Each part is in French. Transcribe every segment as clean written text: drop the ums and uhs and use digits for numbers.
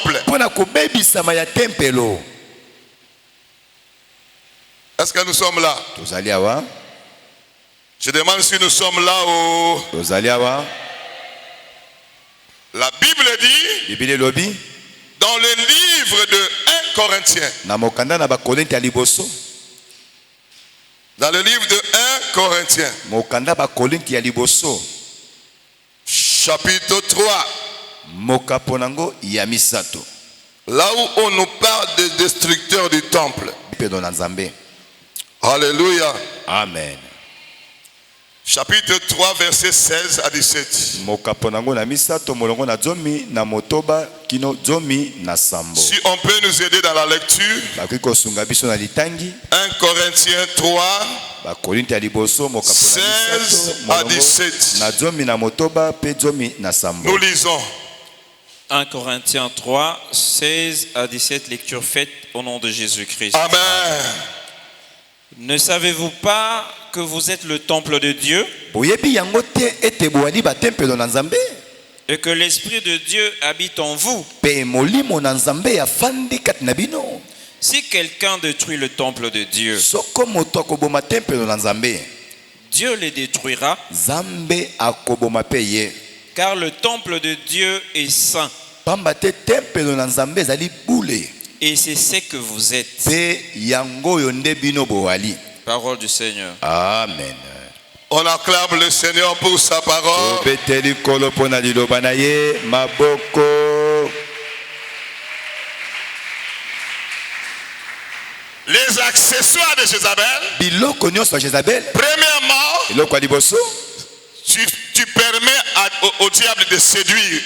temple. Est-ce que nous sommes là? Je demande si nous sommes là ou... La Bible dit dans le livre de 1 Corinthiens. Dans le livre de 1 Corinthiens. Chapitre 3. Là où on nous parle des destructeurs du temple. Alléluia. Amen. Chapitre 3, verset 16 à 17. Si on peut nous aider dans la lecture. 1 Corinthiens 3, 16 à 17. Nous lisons. 1 Corinthiens 3, 16 à 17, lecture faite au nom de Jésus-Christ. Amen. Ne savez-vous pas que vous êtes le temple de Dieu et que l'Esprit de Dieu habite en vous? Si quelqu'un détruit le temple de Dieu, Dieu les détruira, car le temple de Dieu est saint. Et c'est ce que vous êtes. Parole du Seigneur. Amen. On acclame le Seigneur pour sa parole. Les accessoires de Jézabel. Premièrement, tu permets au diable de séduire.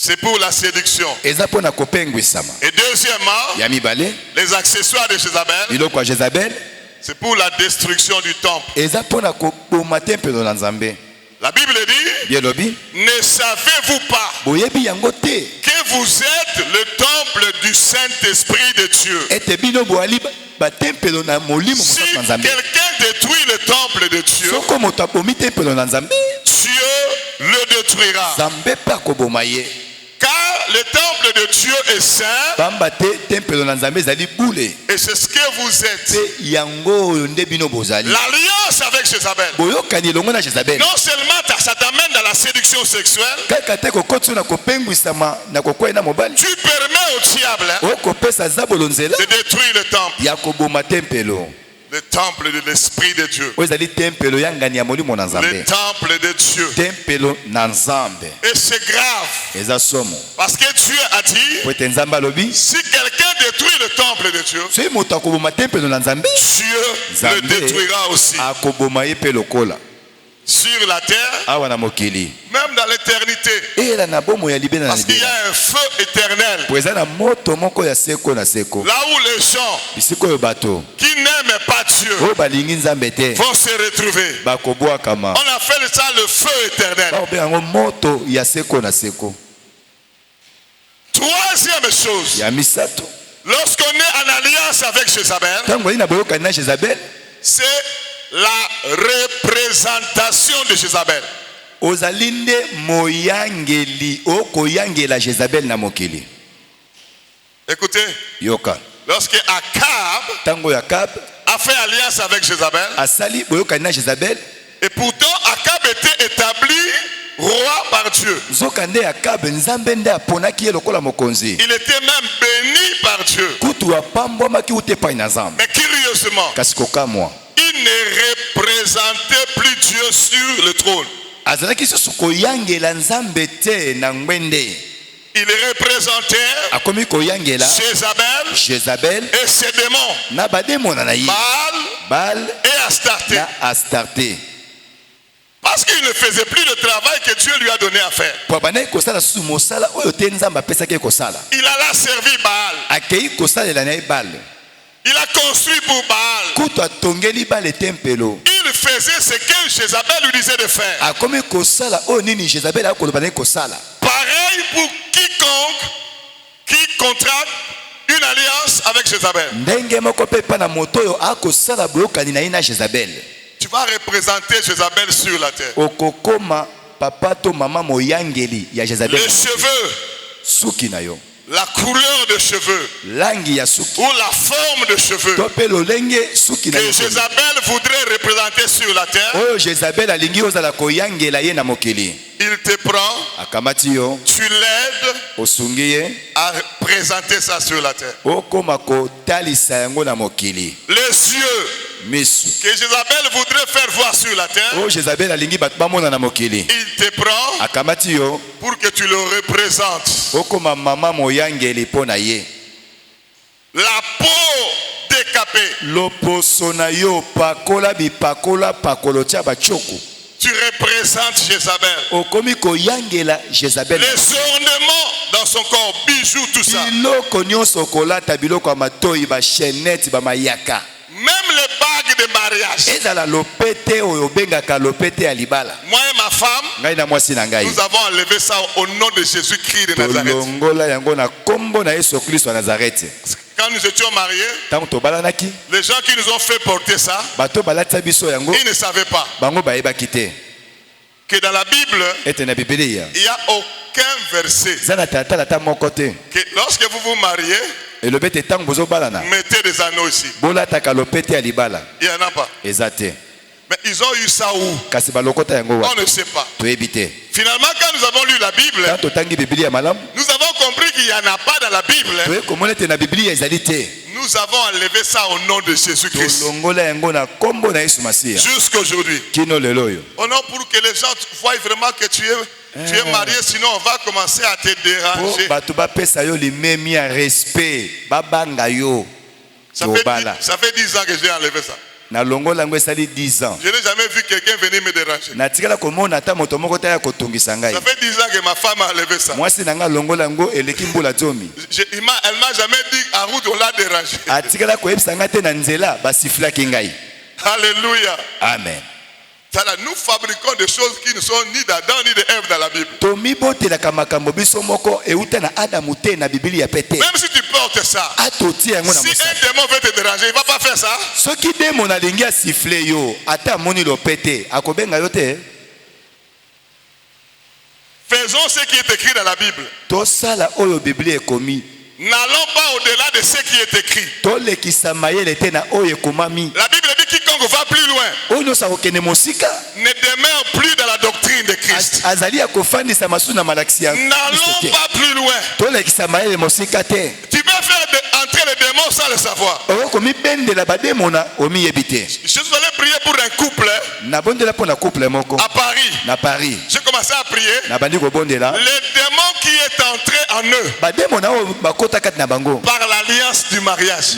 C'est pour la séduction. Et deuxièmement, les accessoires de Jézabel, c'est pour la destruction du temple. La Bible dit, ne savez-vous pas que vous êtes le temple du Saint-Esprit de Dieu? Si quelqu'un détruit le temple de Dieu, Dieu le détruira. Car le temple de Dieu est saint. Et c'est ce que vous êtes. L'alliance avec Jézabel. Non seulement ça t'amène dans la séduction sexuelle. Tu permets au diable de détruire le temple. Le temple de l'Esprit de Dieu. Le temple de Dieu. Et c'est grave. Parce que Dieu a dit, si quelqu'un détruit le temple de Dieu, Dieu le détruira aussi. Sur la terre, même dans l'éternité. Parce qu'il y a un feu éternel. Là où les gens qui n'aiment pas Dieu vont se retrouver. On a fait ça le feu éternel. Troisième chose, lorsqu'on est en alliance avec Jézabel, c'est la représentation de Jézabel. Écoutez, lorsque Akab a fait alliance avec Jézabel, et pourtant Akab était établi roi par Dieu. Il était même béni par Dieu. Mais curieusement, il ne représentait plus Dieu sur le trône. Il représentait Jézabel et ses démons, Baal et Astarté. Parce qu'il ne faisait plus le travail que Dieu lui a donné à faire. Il alla servir Baal. Il a construit pour Baal. Il faisait ce que Jézabel lui disait de faire. Pareil pour quiconque qui contracte une alliance avec Jézabel. Tu vas représenter Jézabel sur la terre. papa to mama moyangeli ya Jezabel. Les cheveux. Suki na yo. La couleur de cheveux. Langi ya suki. Ou la forme de cheveux. Suki na que Jézabel voudrait représenter sur la terre. Oh, Jézabel alingi ozala koyangela ye na mokili. Il te prend. Akamati yo. Tu l'aides. Osungiye. À présenter ça sur la terre. Okomako talisa yango na mokili. Les yeux. Misu. Que Jézabel voudrait faire voir sur la terre. Oh, Jézabel alingi batbamona na mokili. Il te prend. Akamati yo. Pour que tu le représentes. Okoma mama moyangeli pona ye. La peau décapée. Loposo na yo pakola bipakola pakolo tia bachoko. Tu représentes Jézabel. Okomi koyangela Jézabel. Les ornements dans son corps, bijoux, tout ça. Biloko nyonso kolata biloko matoi ba chaînette ba mayaka. Même les bagues de mariage. Ezala lopete oyo bengaka lopete ya libala. Moi et ma femme, ngai na mwasi na ngai. Nous avons enlevé ça au nom de Jésus-Christ de Nazareth. Longola yango na kombo na Yesu Kristo wa Nazareth. Quand nous étions mariés, les gens qui nous ont fait porter ça, ils ne savaient pas que dans la Bible, il n'y a aucun verset que lorsque vous vous mariez, mettez des anneaux ici. Il n'y en a pas. Mais ils ont eu ça où? On ne sait pas. Finalement, quand nous avons lu la Bible, nous avons compris qu'il n'y en a pas dans la Bible. Nous avons enlevé ça au nom de Jésus-Christ. Jusqu'à aujourd'hui. Oh non, pour que les gens voient vraiment que tu es marié, sinon on va commencer à te déranger. Ça fait 10 ans que j'ai enlevé ça. Na longo lango esali 10 ans. Je n'ai jamais vu quelqu'un venir me déranger. Na tikala komona ata moto moko ta ya kotungisa ngai. Ça fait 10 ans que ma femme a enlevé ça. Mwasi nanga longo lango eleki mbula zomi. Elle m'a jamais dit en route on l'a dérangé. Atikala ko yebisa ngate na nzela basiflaki ngai. Alléluia. Amen. Nous fabriquons des choses qui ne sont ni d'Adam ni de Ève dans la Bible. Même si tu portes ça, si un démon veut te déranger, il ne va pas faire ça. Faisons ce qui est écrit dans la Bible. N'allons pas au-delà de ce qui est écrit. La Bible dit quiconque va plus loin ne demeure plus dans la doctrine de Christ. N'allons pas plus loin. Tu peux faire entrer les démons sans le savoir. Je suis allé prier pour un couple à Paris. J'ai commencé à prier. Le démon qui est entré en eux par l'alliance du mariage.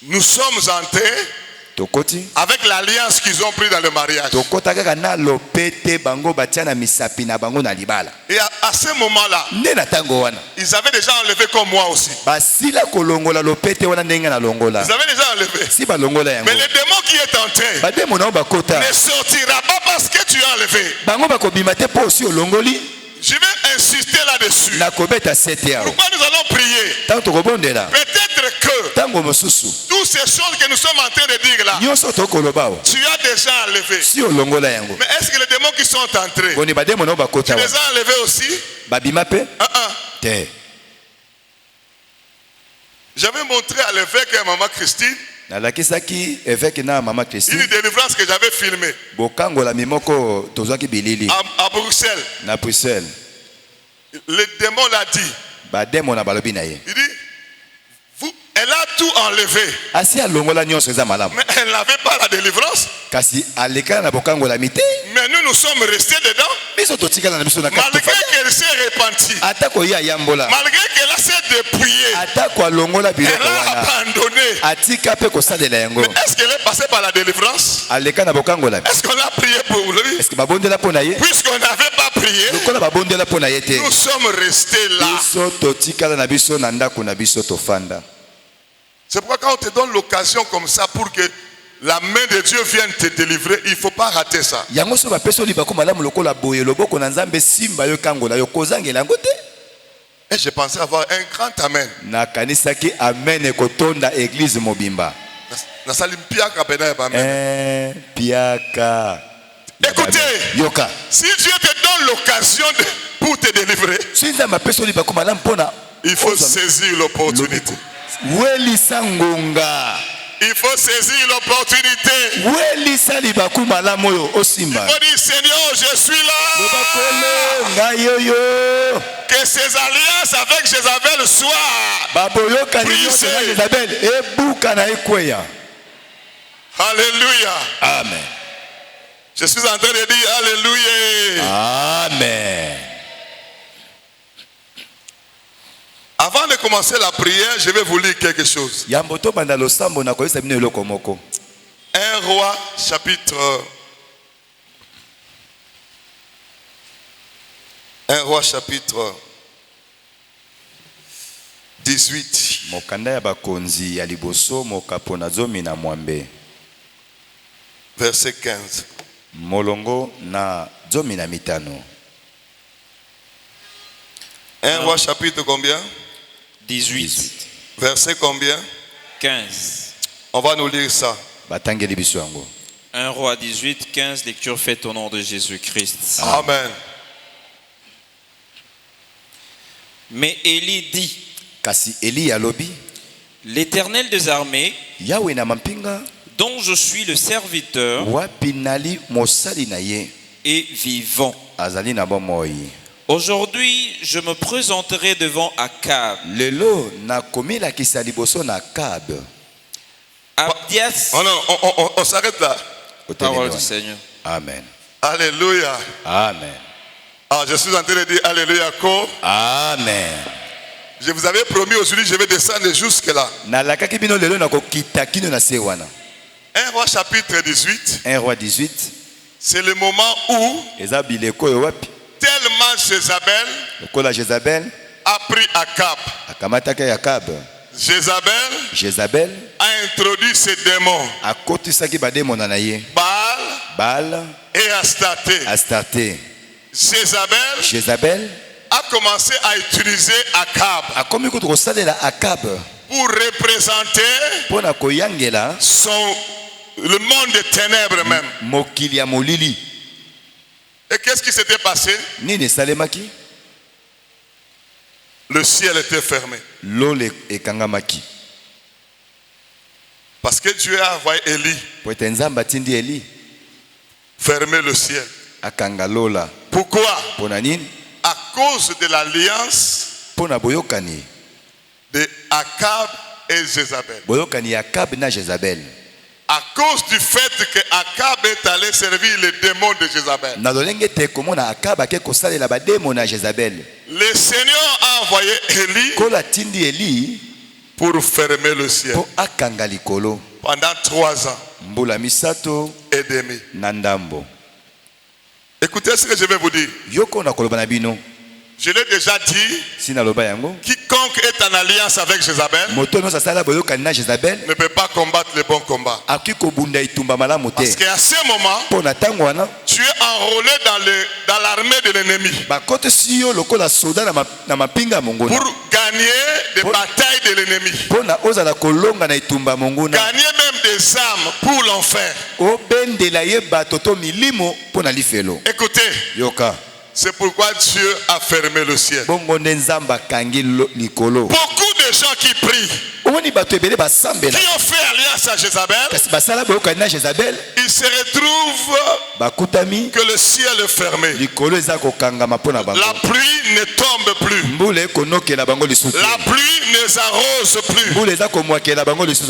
Nous sommes entrés avec l'alliance qu'ils ont pris dans le mariage. Et à ce moment-là, ils avaient déjà enlevé comme moi aussi. Ils avaient déjà enlevé. Mais le démon qui est entré ne sortira pas parce que tu as enlevé. Je vais insister là-dessus. Pourquoi nous allons prier? Peut-être que toutes ces choses que nous sommes en train de dire là, tu as déjà enlevé. Mais est-ce que les démons qui sont entrés, tu les as enlevés aussi? J'avais montré à l'évêque et à maman Christine une délivrance que j'avais filmée à Bruxelles. Le démon l'a dit. Il dit, elle a tout enlevé. Mais elle n'avait pas la délivrance. Mais nous sommes restés dedans. Malgré qu'elle s'est repentie. Malgré qu'elle s'est dépouillée. Elle a abandonné. Mais est-ce qu'elle est passée par la délivrance? Est-ce qu'on a prié pour lui? Puisqu'on n'avait pas prié, nous sommes restés là. C'est pourquoi quand on te donne l'occasion comme ça pour que la main de Dieu vienne te délivrer, il ne faut pas rater ça. Et je pensais avoir un grand amen. Piaka. Écoutez, Yoka. si Dieu te donne l'occasion pour te délivrer, il faut saisir l'opportunité. Il faut saisir l'opportunité. Il faut dire, Seigneur, je suis là. Que ces alliances avec Jézabel soient brisées. Alléluia. Amen. Je suis en train de dire Alléluia. Amen. Avant de commencer la prière, je vais vous lire quelque chose. 1 Roi chapitre 18. Verset 15. Molongo na zomi na mitano. 1 Roi chapitre combien? 18. Verset combien? 15. On va nous lire ça. 1 Roi 18, 15, lecture faite au nom de Jésus-Christ. Amen. Mais Élie dit, Kasi Eli alobi, l'Éternel des armées, Yahweh na mampinga, dont je suis le serviteur wapinali mosali na ye, et vivant. azali na bomoi. Aujourd'hui, je me présenterai devant Akab. Lelo na komila kisali boso na Akab. Abdias. On s'arrête là. Parole du Seigneur. Amen. Alléluia. Amen. Ah, je suis en train de dire Alléluia. Amen. Je vous avais promis aujourd'hui, je vais descendre jusque là. 1 Roi chapitre 18. 1 Roi 18. C'est le moment où tellement Jézabel a pris Akab. Jézabel a introduit ses démons. Baal et Astarté. Jézabel a commencé à utiliser Akab pour représenter le monde des ténèbres même. Et qu'est-ce qui s'était passé? Le ciel était fermé. Parce que Dieu a envoyé Élie fermer le ciel. Pourquoi? À cause de l'alliance de Akab et Jézabel. À cause du fait que Akab est allé servir les démons de Jézabel. Le Seigneur a envoyé Élie pour fermer le ciel pendant 3 ans et demi. Écoutez ce que je vais vous dire. Je l'ai déjà dit. Quiconque est en alliance avec Jézabel ne peut pas combattre le bon combat. Parce qu'à ce moment, tu es enrôlé dans l'armée de l'ennemi pour gagner des batailles de l'ennemi. Gagner même des âmes pour l'enfer. Écoutez. C'est pourquoi Dieu a fermé le ciel. Beaucoup de gens qui prient, qui ont fait alliance à Jézabel, ils se retrouvent que le ciel est fermé. La pluie ne tombe plus. La pluie ne s'arrose plus.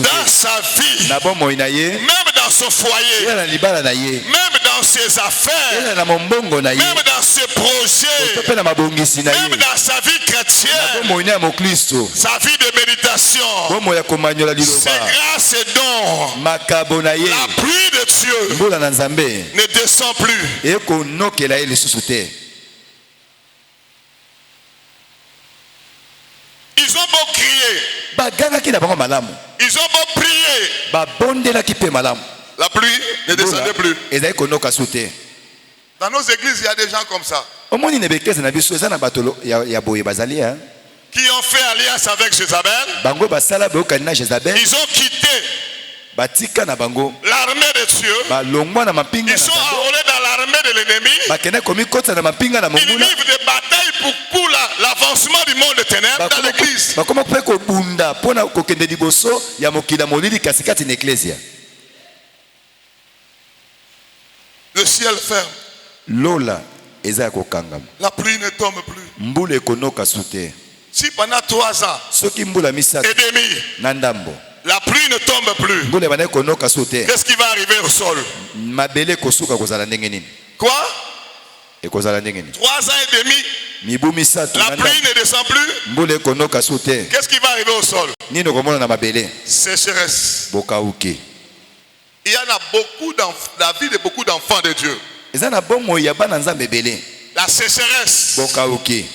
Dans sa vie, même dans son foyer, même dans ses affaires, même dans ses projets, même dans sa vie chrétienne, sa vie de méditation, ses grâces et dons, la pluie de Dieu ne descend plus. Ils ont beau crier, ils ont beau prier, la pluie ne descendait plus. Dans nos églises, il y a des gens comme ça qui ont fait alliance avec Jézabel. Ils ont quitté batika na bango l'armée de Dieu. balongwa na mapinga Ils sont enrôlés dans l'armée de l'ennemi. bakene komi kota na mapinga na Ils monguna vivent des batailles pour l'avancement du monde de ténèbres dans l'église. bakoma pe ko bunda pona kokende liboso ya mokila molili kasikati na ecclesia. Le ciel ferme. Lola eza kokangama. La pluie ne tombe plus. Mbula ekonoka sute. Si pendant 3 ans Soki mbula misatu et demi, na ndambo la pluie ne tombe plus, mbula bana ekonoka sute. qu'est-ce qui va arriver au sol? Mabele kosuka kozala ndenge nini? Quoi? Ekozala ndenge nini? 3 ans et demi, Mibu misatu la pluie ne descend plus. mbula ekonoka sute. Qu'est-ce qui va arriver au sol? Nini okomona na mabele? Sécheresse. Bokauki. Il y en a beaucoup dans la vie de beaucoup d'enfants de Dieu. Eza na bomo ya bana nzambe ebele. La sécheresse. Bokauki.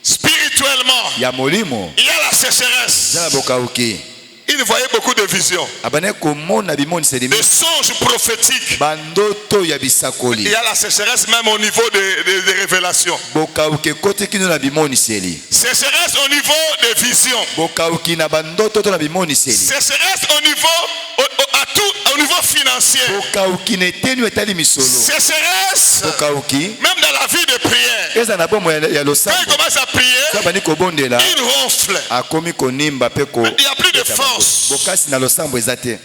Spirituellement, Ya molimo. il y a la sécheresse. Eza na bokauki. Il voyait beaucoup de visions, Abane komona bimonisi elimi. des songes prophétiques. Bandoto ya Il bisakoli. y a la sécheresse même au niveau des révélations. Bokauki kote kino na bimonisi eli. Sécheresse au niveau des visions. Bokauki na bandoto to na bimonisi eli. Sécheresse au niveau au niveau financier. Bokauki na etenu etali misolo. Sécheresse Bokauki. même dans la vie de prière. Eza na bomo ya Quand il losambo. commence à prier, Sabani kobondela. il ronfle. Akomi konimba pe ko. Il n'y a plus de force. Bokasi na losambo ezate.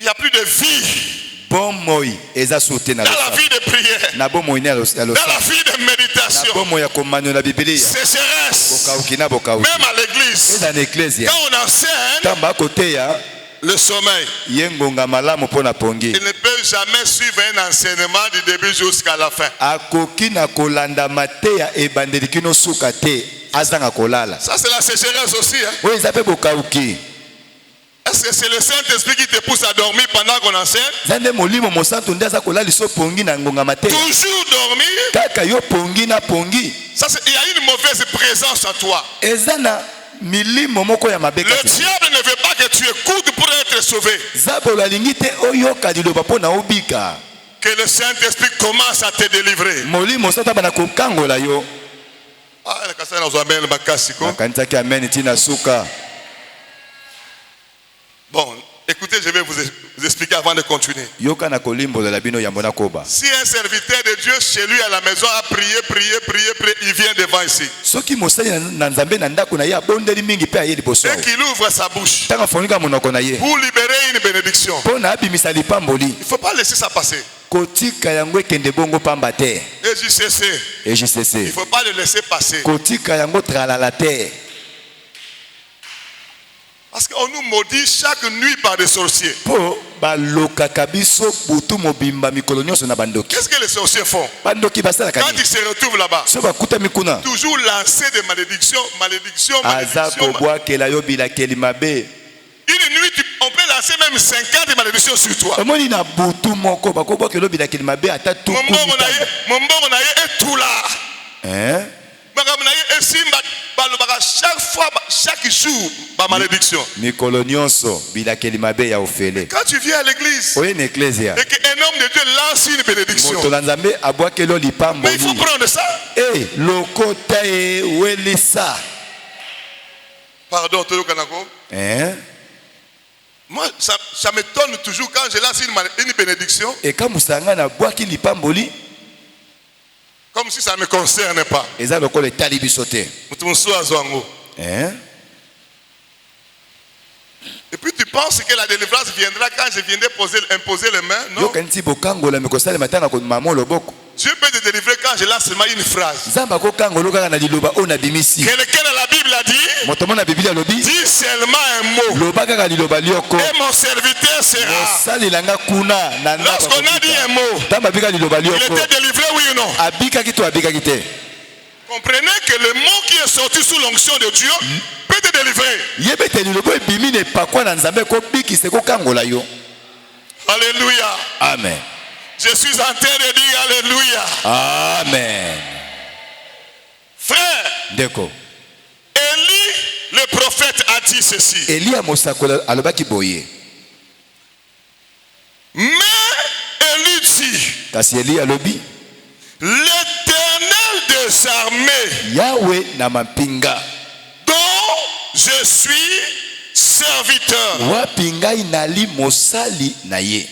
Il n'y a plus de vie Bomoi eza sote na dans la losambo. vie de prière. Na bomoi na losambo. Dans la vie de Na méditation. bomo ya komano na Biblia. Sécheresse. Bokauki na bokauki. Même à l'église. Eza na ecclesia. Quand on enseigne Tamba koteya le sommeil, yengonga malamu pona pongi. il ne peut jamais suivre un enseignement du début jusqu'à la fin. Akoki na kolanda mateya ebandeli kino suka te azanga kolala. Ça c'est la sécheresse aussi. Hein? Oui, ça peut bokauki. Est-ce que c'est le Saint-Esprit qui te pousse à dormir pendant qu'on enseigne? Zande molimo mosantu ndaza kolala so pongi na ngonga mateya. Toujours dormir. Kaka yo pongi na pongi. Ça, il y a une mauvaise présence en toi. Ezana milimo moko ya mabeka. Le diable ne veut pas que tu écoutes pour être sauvé. Zabolo alingite oyoka liloba pona obika. Que le Saint-Esprit commence à te délivrer. Molimo sata bana kokangola yo. Ah, le kasana nous amène bakasiko. Kanisa ki amen tina suka. Bon, écoutez, je vais vous expliquer avant de continuer. Yoka na kolimbo la bino yambona koba. Si un serviteur de Dieu chez lui à la maison a prié, il vient devant ici. Soki mosali na nzambe na ndako na ya bondeli mingi pe aye liboso. Et qu'il ouvre sa bouche Tanga fonika monoko na ye. pour libérer une bénédiction. Pona abimisa lipamboli. Il ne faut pas laisser ça passer. Kotika yango ekende bongo pamba te. Et JCC, il EJCC. ne faut pas le laisser passer. Kotika yango tralala te. Parce qu'on nous maudit chaque nuit par des sorciers. Po baloka kabiso butu mobimba mikolo nyonso na bandoki. Qu'est-ce que les sorciers font? Bandoki basala Quand kani. ils se retrouvent là-bas, So bakuta mikuna. toujours lancer des malédictions, malédictions, Aza malédictions. kobwakela yo bilakeli mabe. Une nuit, on peut lancer même 50 malédictions sur toi. Omoni na butu moko bakobwakela yo bilakeli mabe ata tuku. Mon bon est tout là. Hein? Chaque fois, chaque jour, ma malédiction. Mikolo nyonso bilakeli mabe ya ofele. Quand tu viens à l'église Oye na ecclesia. et qu'un homme de Dieu lance une bénédiction, Moto na nzambe abwakelo lipambo. mais il faut prendre ça. Eh, lokota e welisa. Pardon, Tolo Kanako. Hein? Moi, ça m'étonne toujours quand je lance une bénédiction, Et quand musanga na bwaki lipamboli, comme si ça ne me concerne pas. eza lokolo etali biso te. Hein? Et puis tu penses que la délivrance viendra quand je viendrai imposer les mains? Non. Yokanti bokangola mikosala matana ko mamo loboko. Dieu peut te délivrer quand je lance seulement une phrase. Zamba ko kangolo kaka na liloba ona bimisi. Quelqu'un dans la Bible a dit, Motomo na Biblia lobi. dis seulement un mot. Loba kaka liloba lioko. Et mon serviteur sera. Sali langa kuna na na. Lorsqu'on a dit un mot, Tamba bika liloba il lioko. était délivré, oui ou non? Abika kito abika kite. Comprenez que le mot qui est sorti sous l'onction de Dieu peut te délivrer. Yebete liloba ebimi ne pakwa na nzambe ko biki se ko kangola yo. Alléluia. Amen. Je suis en train de dire Alléluia. Amen. Frère, Deko. Élie, le prophète, a dit ceci. Elia mosakola alobaki boye. Mais Élie dit, Kasi Elia alobi. l'Éternel des armées, Yahweh na mapinga. dont je suis serviteur. Wapi ngai nali mosali na ye.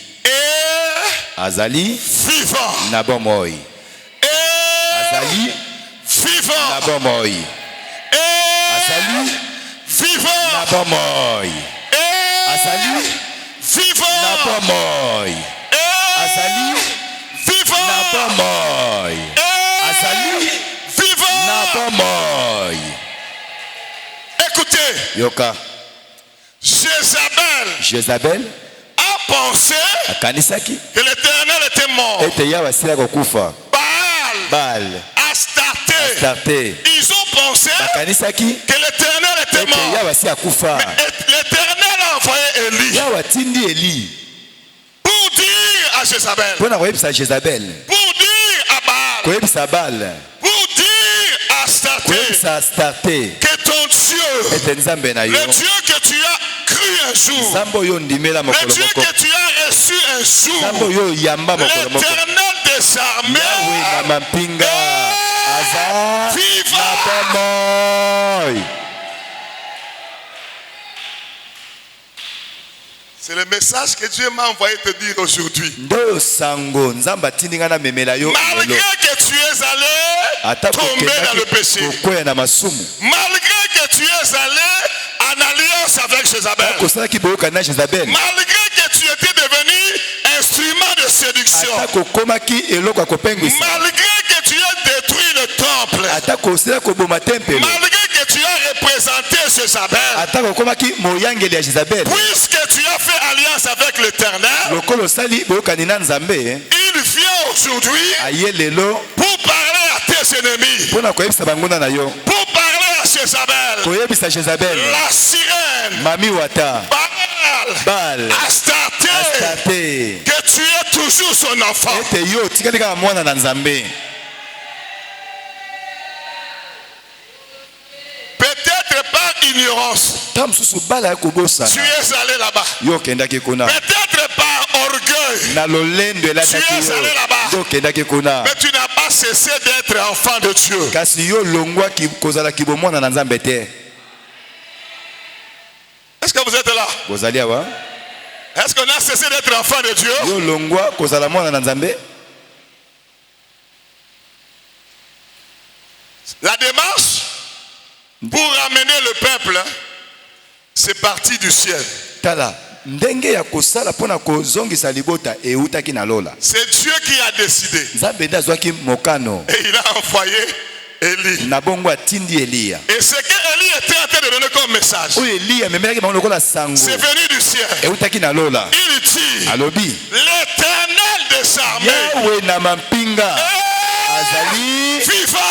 Azali vivant. Na bomoi. Azali vivant. Na bomoi. Azali vivant. Na bomoi. Azali vivant. Na bomoi. Azali vivant. Na bomoi. Azali vivant. Na bomoi. Écoutez. Yoka. Jézabel a pensé que l'Éternel était mort. Baal. Astarté. Ils ont pensé que l'Éternel était mort. Mais l'Éternel a envoyé Élie pour dire à Jézabel, pour dire à Baal, pour dire à Astarté que ton Dieu, le Dieu que tu as cru un jour, le Dieu que tu as reçu un jour, l'Éternel des armées vivant. C'est le message que Dieu m'a envoyé te dire aujourd'hui. Malgré que tu es allé tomber dans le péché, malgré que tu es allé en alliance avec Jézabel, malgré que tu étais devenu instrument de séduction, malgré que tu as détruit le temple, malgré que tu as représenté Jézabel, puisque tu as fait alliance avec l'Éternel, il vient aujourd'hui pour parler à tes ennemis, pour parler à Jézabel, la sirène, Baal, Astarté, que tu es toujours son enfant. Peut-être par ignorance, tu es allé là-bas. Peut-être par orgueil, tu es allé là-bas. Mais tu n'as pas cessé d'être enfant de Dieu. Est-ce que vous êtes là? Est-ce qu'on a cessé d'être enfant de Dieu? La démarche pour ramener le peuple, c'est parti du ciel. C'est Dieu qui a décidé. Et il a envoyé Élie. Et ce que Élie était en train de donner comme message, c'est venu du ciel. Il dit, l'Éternel des armées est vivant.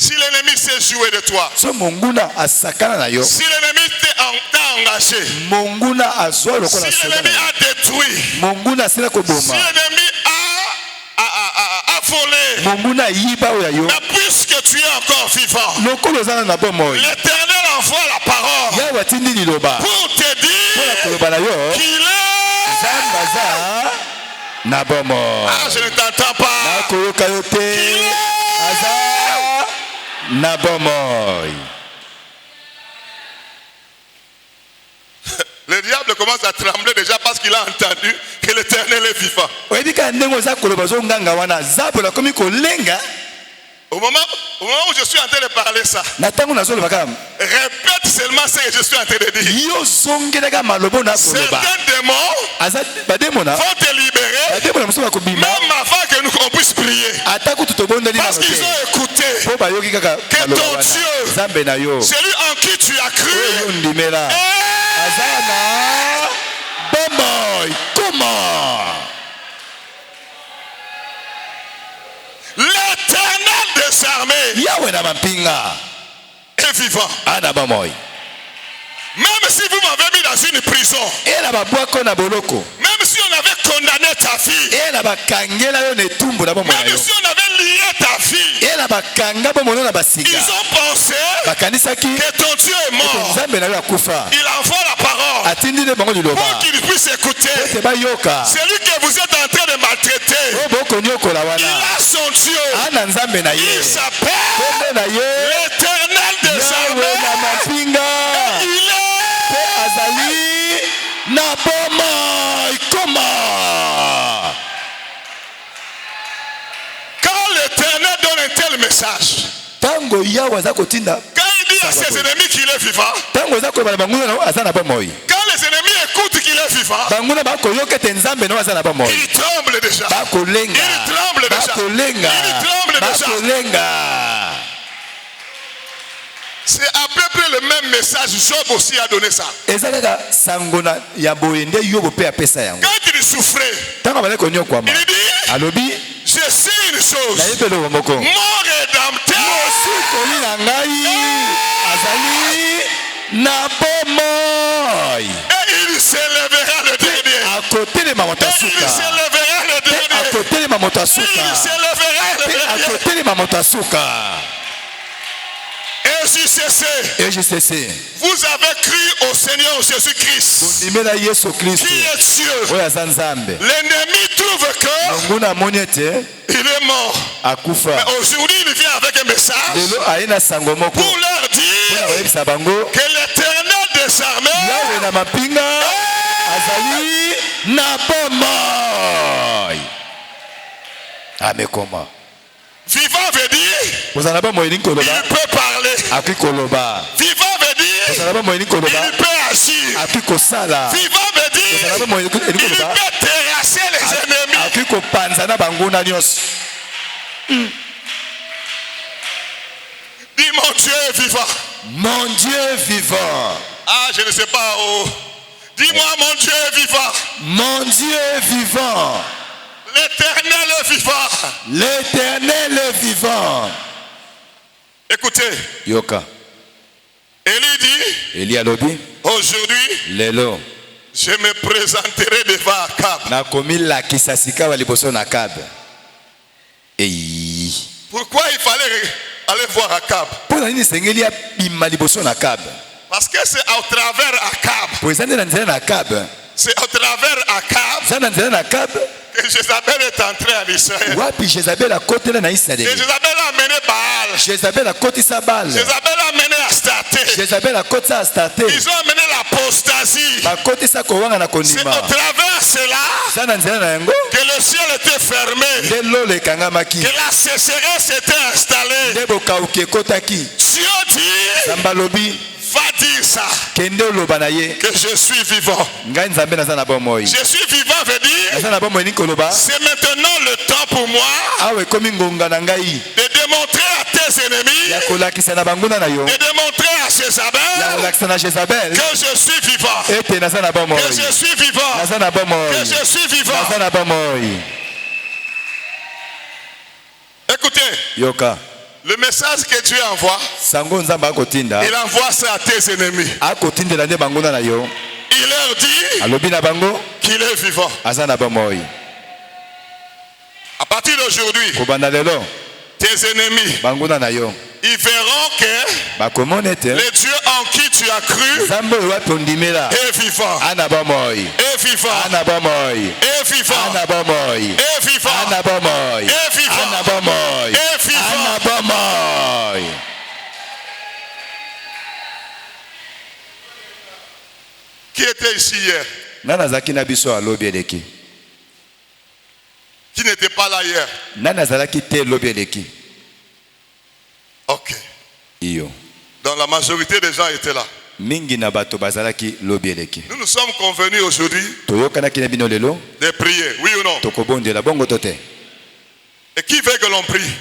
Si l'ennemi s'est joué de toi, si l'ennemi t'a engagé, si l'ennemi a détruit, si l'ennemi a volé, mais puisque tu es encore vivant, l'Éternel envoie la parole pour te dire qu'il est. Ah, je ne t'entends pas. Qu'il est. Le diable commence à trembler déjà parce qu'il a entendu que l'Éternel est vivant. Au moment où je suis en train de parler ça, répète seulement ce que je suis en train de dire. Certains démons vont te libérer même avant que nous on puisse prier. Parce qu'ils ont écouté que ton Dieu, celui en qui tu as cru, l'Éternel des armées est vivant. Même si vous m'avez mis dans une prison, même si on avait condamné ta fille, même si on avait lié ta fille, ils ont pensé que ton Dieu est mort. Il envoie la parole pour qu'il puisse écouter. Celui que vous êtes en train de maltraiter, il a son Dieu. Il s'appelle l'Éternel des armées. Il est quand l'Éternel donne un tel message, quand il dit à ses ennemis qu'il est vivant, quand les ennemis écoutent qu'il est vivant, ils tremblent déjà. C'est à peu près le même message. Job aussi a donné ça. Quand il souffrait, il dit, je sais une chose, mon rédempteur et il s'élèvera le dernier. Il s'élèvera le dernier. Et je sais, vous avez cru au Seigneur Jésus-Christ, qui est Dieu. L'ennemi trouve que il est mort. Mais aujourd'hui, il vient avec un message pour leur dire que l'Éternel des armées vivant veut dire il peut parler. Vivant veut dire il peut agir. Vivant veut dire il peut terrasser les ennemis. Dis mon Dieu est vivant. Mon Dieu est vivant. Ah, je ne sais pas. Oh. Dis-moi mon Dieu est vivant. Mon Dieu est vivant. L'Éternel est vivant. L'Éternel est vivant. Écoutez. Yoka. Élie dit. Aujourd'hui. Lelo. Je me présenterai devant Akab. Pourquoi il fallait aller voir Akab? Parce que c'est au travers Akab. C'est au travers Akab que Jézabel est entrée en Israël. Jézabel a amené Baal. Jézabel a amené Astarté. Ils ont amené l'apostasie. C'est au travers cela que le ciel était fermé, que la sécheresse était installée. Dieu dit, va dire ça, que je suis vivant. Je suis vivant veut dire, c'est maintenant le temps pour moi de démontrer à tes ennemis, de démontrer à Jézabel que je suis vivant. Que je suis vivant. Que je suis vivant. Écoutez. Yoka. Le message que Dieu envoie, il envoie ça à tes ennemis. Il leur dit qu'il est vivant. À partir d'aujourd'hui, tes ennemis, ils verront que le Dieu en qui tu as cru est vivant. Est vivant. Est vivant. Est vivant. Est vivant. Est vivant. Qui était ici hier? Qui n'était pas là hier? Ok. Donc la majorité des gens étaient là. Nous nous sommes convenus aujourd'hui de prier, oui ou non? Et qui veut que l'on prie?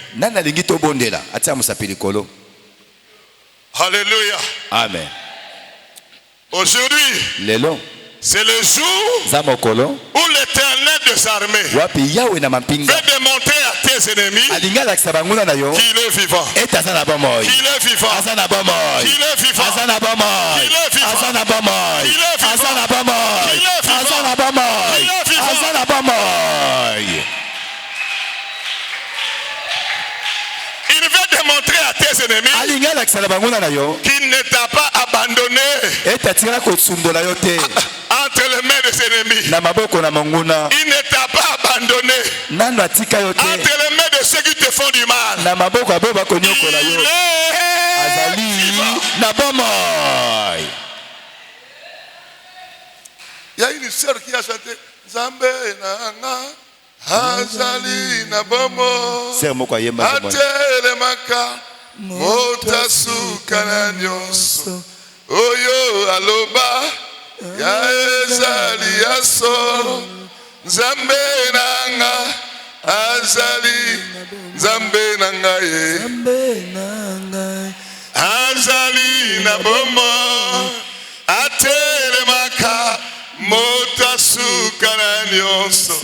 Alléluia. Amen. Aujourd'hui, c'est le jour où l'Éternel des armées veut démontrer à tes ennemis qu'il est vivant. Qu'il est vivant. Qu'il est vivant. Qu'il est vivant. Qu'il est vivant. Il veut démontrer montrer à tes ennemis qu'il ne t'a pas abandonné entre les mains des ennemis. Il ne t'a pas abandonné entre les mains de ceux qui te font du mal. Il y a une sœur qui a chanté Zambe Nanga Azali Nabomo Atelemaka Motasuka na nyonso Oyo aloba Ya ezali yaso Zambe Nanga Azali Zambe Nanga ye Azali Nabomo Atelemaka Motasuka na nyonso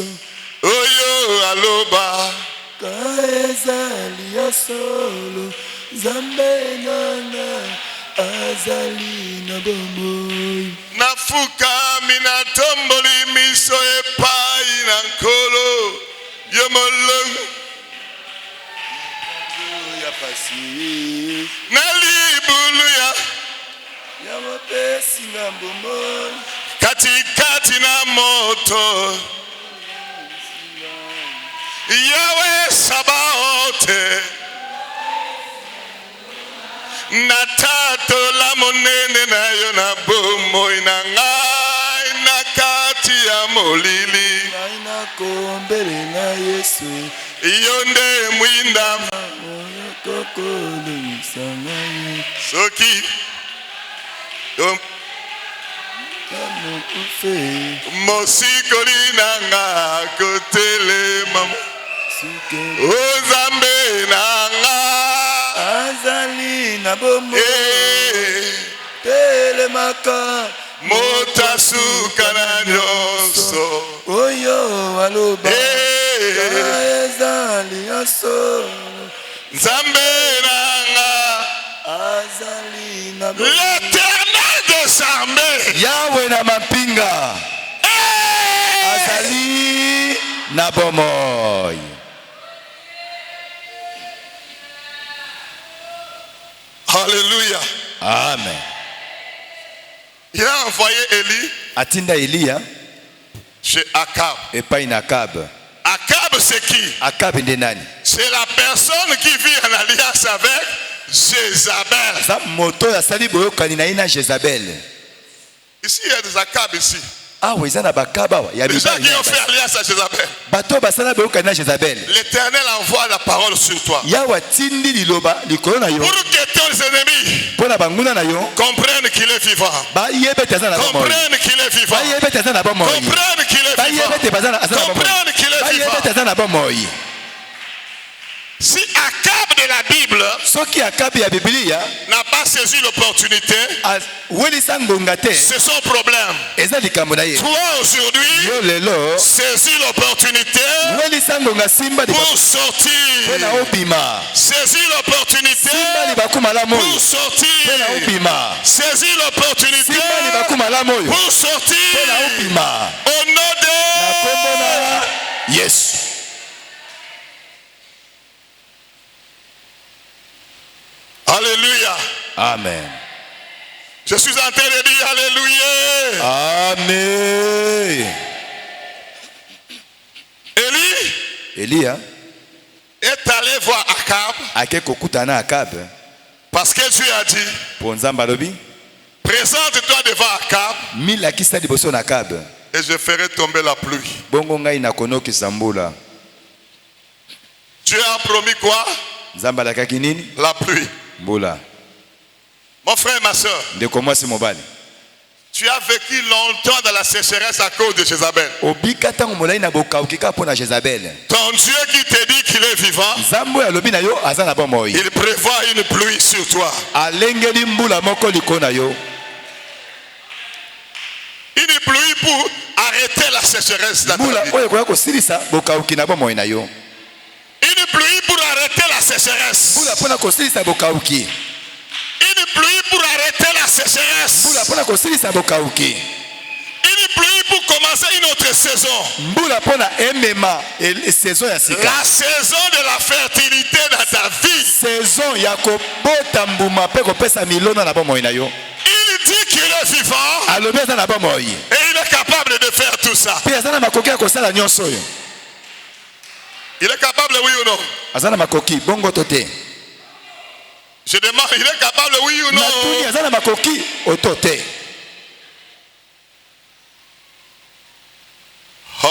Oyo aloba Kaezali yasolo Zambe nanga azali na bomoi Nafuka mina tomboli miso epai na nkolo Yomolong Ya pasi Nalibulu ya mopesi na bomoi Katikati na moto Yahweh Sabaote Natato la monene na yo na bomoi na ngai na kati ya molili na kombele na Yesu Yonde mwinda kokolo misangai Soki Mosikoli nanga kotele mama Ozambe nanga azali na bomo telemaka Motasuka na nyonso Oyo aloba ezali yaso Nzambe nanga azali na bomo L'Éternel des armées Yahweh na mapinga azali na bomoi. Alléluia. Amen. Il a envoyé Élie atinda Elia chez Akab. Et pas in Akab. Akab c'est qui? Akab est nani? C'est la personne qui vit en alliance avec Jézabel. Sa moto ya sali boyo kanina ina Jézabel. Ici il y a des Akab ici. Ah oui, ça n'a pas Akab. Il y a des gens qui ont fait alliance à Jézabel. Bateau basala boyo kanina Jézabel. L'Éternel envoie la parole sur toi. Yawa tindi liloba likolo na yo. Pour que tes ennemis pona banguna na yo comprennent qu'il est vivant. Ba yebe tazana na bomoi. Comprennent qu'il est vivant. Ba yebe tazana na bomoi. Comprennent qu'il est vivant. Comprennent qu'il est vivant. Ba yebe tazana na bomoi. Si Akab de la Bible n'a pas saisi l'opportunité, c'est son problème. Toi aujourd'hui, saisis l'opportunité pour sortir. Saisis l'opportunité pour sortir. Saisis l'opportunité pour sortir. Au nom de Yes. Alléluia. Amen. Je suis en train de dire Alléluia. Amen. Elia est allé voir Akab. Parce que Dieu a dit, présente-toi devant Akab et je ferai tomber la pluie. Dieu a promis quoi? La pluie. Mon frère et ma soeur, tu as vécu longtemps dans la sécheresse à cause de Jézabel. Ton Dieu qui te dit qu'il est vivant, il prévoit une pluie sur toi. Une pluie pour arrêter la sécheresse dans ta vie. Une pluie pour arrêter la sécheresse. Une pluie pour arrêter la sécheresse. Une pluie pour commencer une autre saison. La saison de la fertilité dans ta vie. Saison ya il dit qu'il est vivant. Et il est capable de faire tout ça. Il est capable, oui ou non? Je demande, il est capable, oui ou non?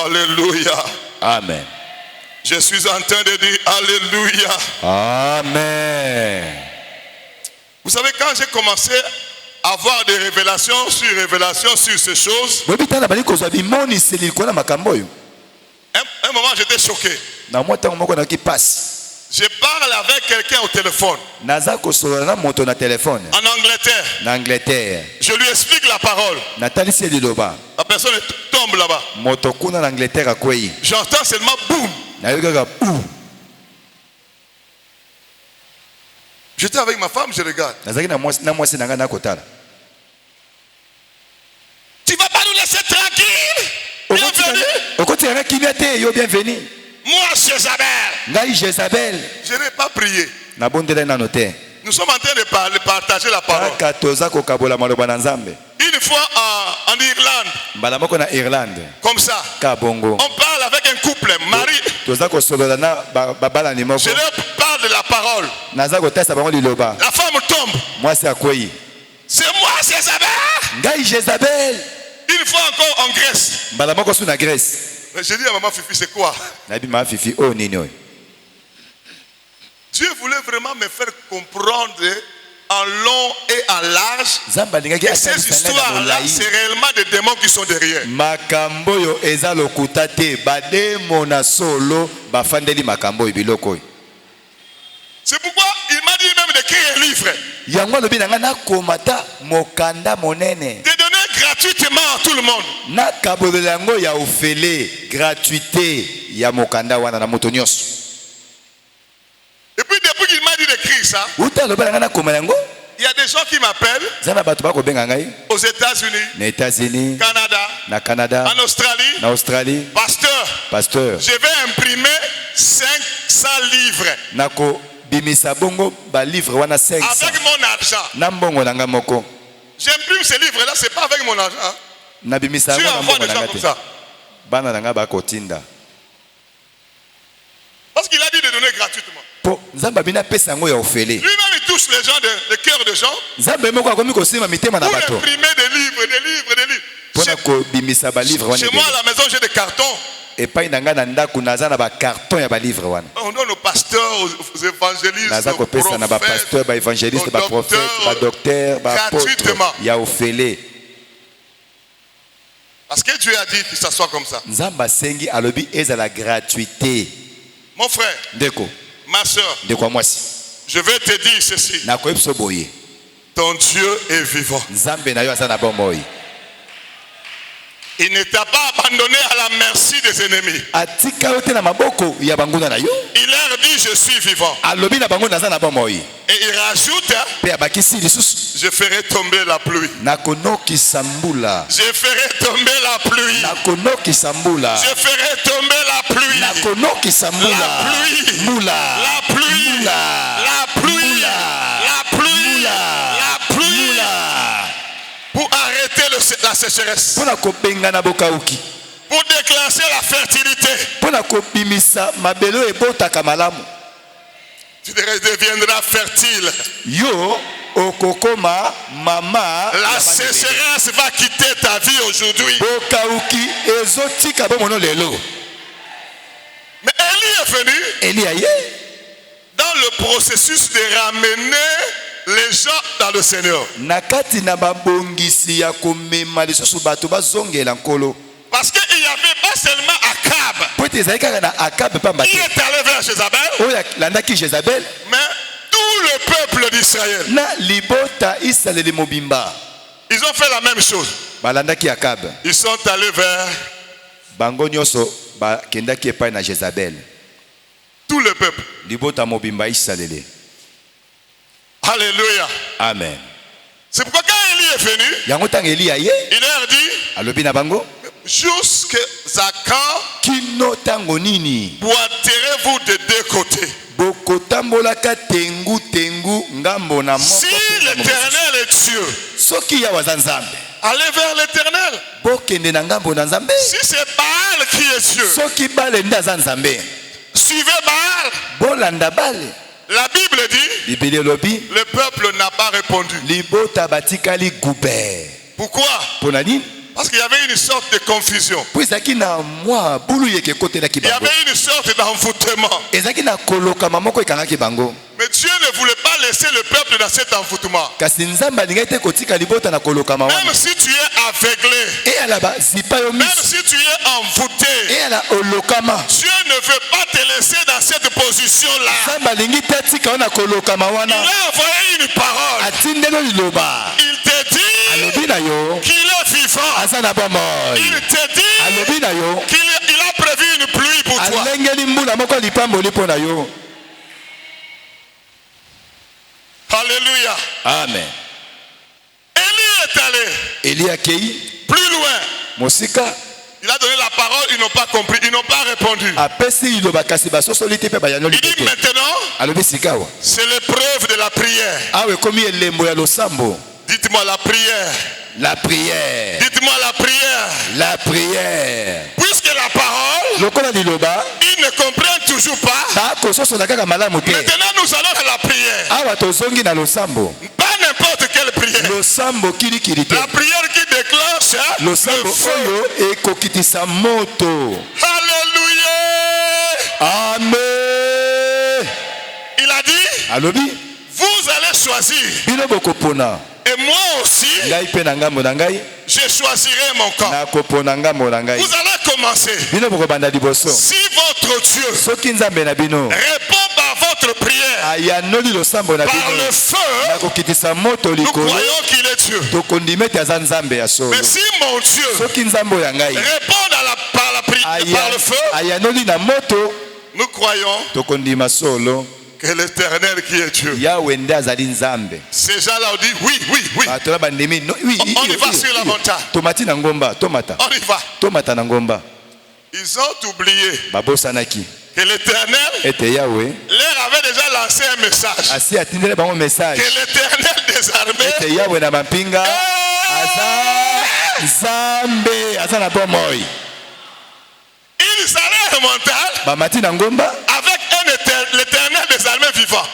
Alléluia. Amen. Je suis en train de dire Alléluia. Amen. Vous savez, quand j'ai commencé à avoir des révélations sur ces choses, un moment j'étais choqué. Je parle avec quelqu'un au téléphone. En Angleterre. Je lui explique la parole. La personne tombe là-bas. J'entends seulement boum. J'étais avec ma femme, je regarde. Tu vas pas nous laisser tranquille? Bienvenue. Moi, Jézabel. Je n'ai pas prié. Nous sommes en train de partager la parole. Une fois en Irlande. Comme ça. On parle avec un couple. Marie. Je leur parle de la parole. La femme tombe. C'est moi, Jézabel. Une fois encore en Grèce. J'ai dit à maman Fifi, c'est quoi? Dieu voulait vraiment me faire comprendre en long et en large que ces histoires-là, c'est réellement des démons qui sont derrière. C'est pourquoi il m'a dit même d'écrire un livre. De donner gratuitement à tout le monde. Et puis depuis qu'il m'a dit d'écrire ça, il y a des gens qui m'appellent aux États-Unis, Canada, en Australie. Pasteur, je vais imprimer 500 livres. Avec mon argent. J'imprime ces livres-là, c'est pas avec mon argent. Tu envoies des gens comme ça. Parce qu'il a dit de donner gratuitement. Lui-même il touche les gens, le cœur des gens. Pour imprimer des livres. Chez moi à la maison j'ai des cartons. On donne aux pasteurs, aux évangélistes, aux prophètes, aux docteurs, gratuitement. Parce que Dieu a dit que ça soit comme ça. Mon frère, ma soeur, je vais te dire ceci. Ton Dieu est vivant. Il ne t'a pas abandonné à la merci des ennemis. Il leur dit je suis vivant. Et il rajoute, je ferai tomber la pluie. Je ferai tomber la pluie. Je ferai tomber la pluie. Pour arrêter la sécheresse. Pour déclencher la fertilité. Tu deviendras fertile. La sécheresse va quitter ta vie aujourd'hui. Mais Élie est venu dans le processus de ramener les gens dans le Seigneur. Parce qu'il n'y avait pas seulement Akab. Il est allé vers Jézabel. Mais tout le peuple d'Israël. Ils ont fait la même chose. Ils sont allés vers tout le peuple. Alléluia. Amen. C'est pourquoi quand Élie est venu, il leur dit, Jusqu'à quand kino tango nini boiterez-vous de deux côtés? bokotambolaka tengu tengu ngambo na moko. Si l'Éternel est Dieu, soki ya wazanzambe, allez vers l'Éternel. bokende na ngambo na nzambe. Si c'est Baal qui est Dieu, soki bale nda nzambe, suivez Baal. bolanda bale. La Bible dit, le peuple n'a pas répondu. Pourquoi? Parce qu'il y avait une sorte de confusion. Il y avait une sorte d'envoûtement. Mais Dieu ne voulait pas laisser le peuple dans cet envoûtement. Même si tu es aveuglé, même si tu es envoûté, Dieu ne veut pas te laisser dans cette position-là. Il a envoyé une parole. Il te dit qu'il est vivant. Il te dit qu'il a prévu une pluie pour toi. Alléluia. Amen. Élie est allé. Élie a accueilli. Plus loin. Mosika. Il a donné la parole, ils n'ont pas compris, ils n'ont pas répondu. Il dit maintenant, c'est l'épreuve de la prière. Dites-moi la prière. La prière. Dites-moi la prière. La prière. Puisque la parole, il ne comprend toujours pas. Maintenant nous allons à la prière. Pas n'importe quelle prière. La prière qui déclenche le feu. Alléluia. Il a dit, vous allez choisir. Et moi aussi, je choisirai mon camp. Vous allez commencer. Si votre Dieu répond par votre prière, par le feu, nous croyons qu'il est Dieu. Mais si mon Dieu répond par le feu, nous croyons que l'Éternel qui est Dieu. Ces gens-là ont dit oui. On y va sur la montagne. On y va. Ils ont oublié que l'Éternel leur avait déjà lancé un message. Que l'Éternel des armées ils allaient remonter avec l'Éternel des armées vivant.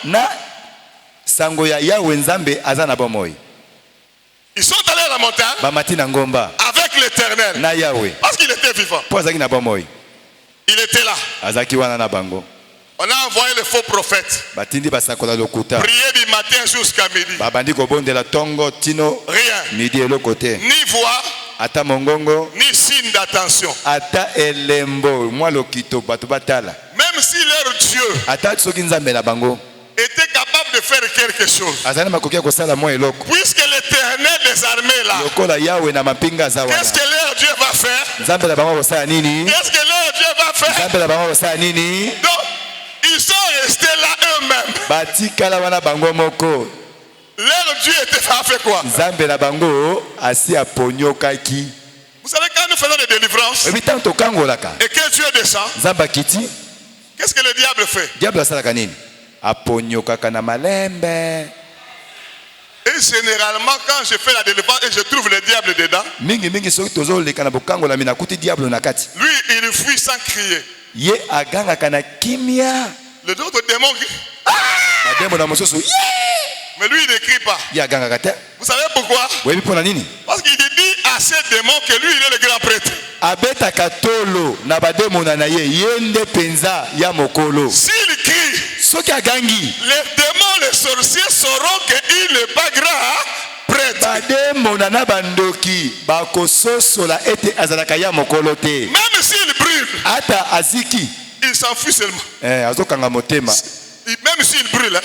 Ils sont allés à la montagne avec l'Éternel parce qu'il était vivant. Il était là. On a envoyé le faux prophète. Prier du matin jusqu'à midi. Rien. Ni voix. Ni signe d'attention. Même si leur Dieu était capable de faire quelque chose. Puisque l'Éternel des armées là, qu'est-ce que leur Dieu va faire? Qu'est-ce que leur Dieu va faire? Donc, ils sont restés là eux-mêmes. Leur Dieu était fait quoi? Vous savez, quand nous faisons des délivrances et que Dieu descend, qu'est-ce que le diable fait? Et généralement, quand je fais la délivrance et je trouve le diable dedans, lui, il fuit sans crier. Le autre démon qui... Mais lui, il ne crie pas. Vous savez pourquoi? Parce qu'il dit à ces démons que lui, il est le grand prêtre. S'il crie, les démons, les sorciers sauront qu'il n'est pas grand prêtre. Même s'il brûle, il s'enfuit seulement. Même s'il brûle,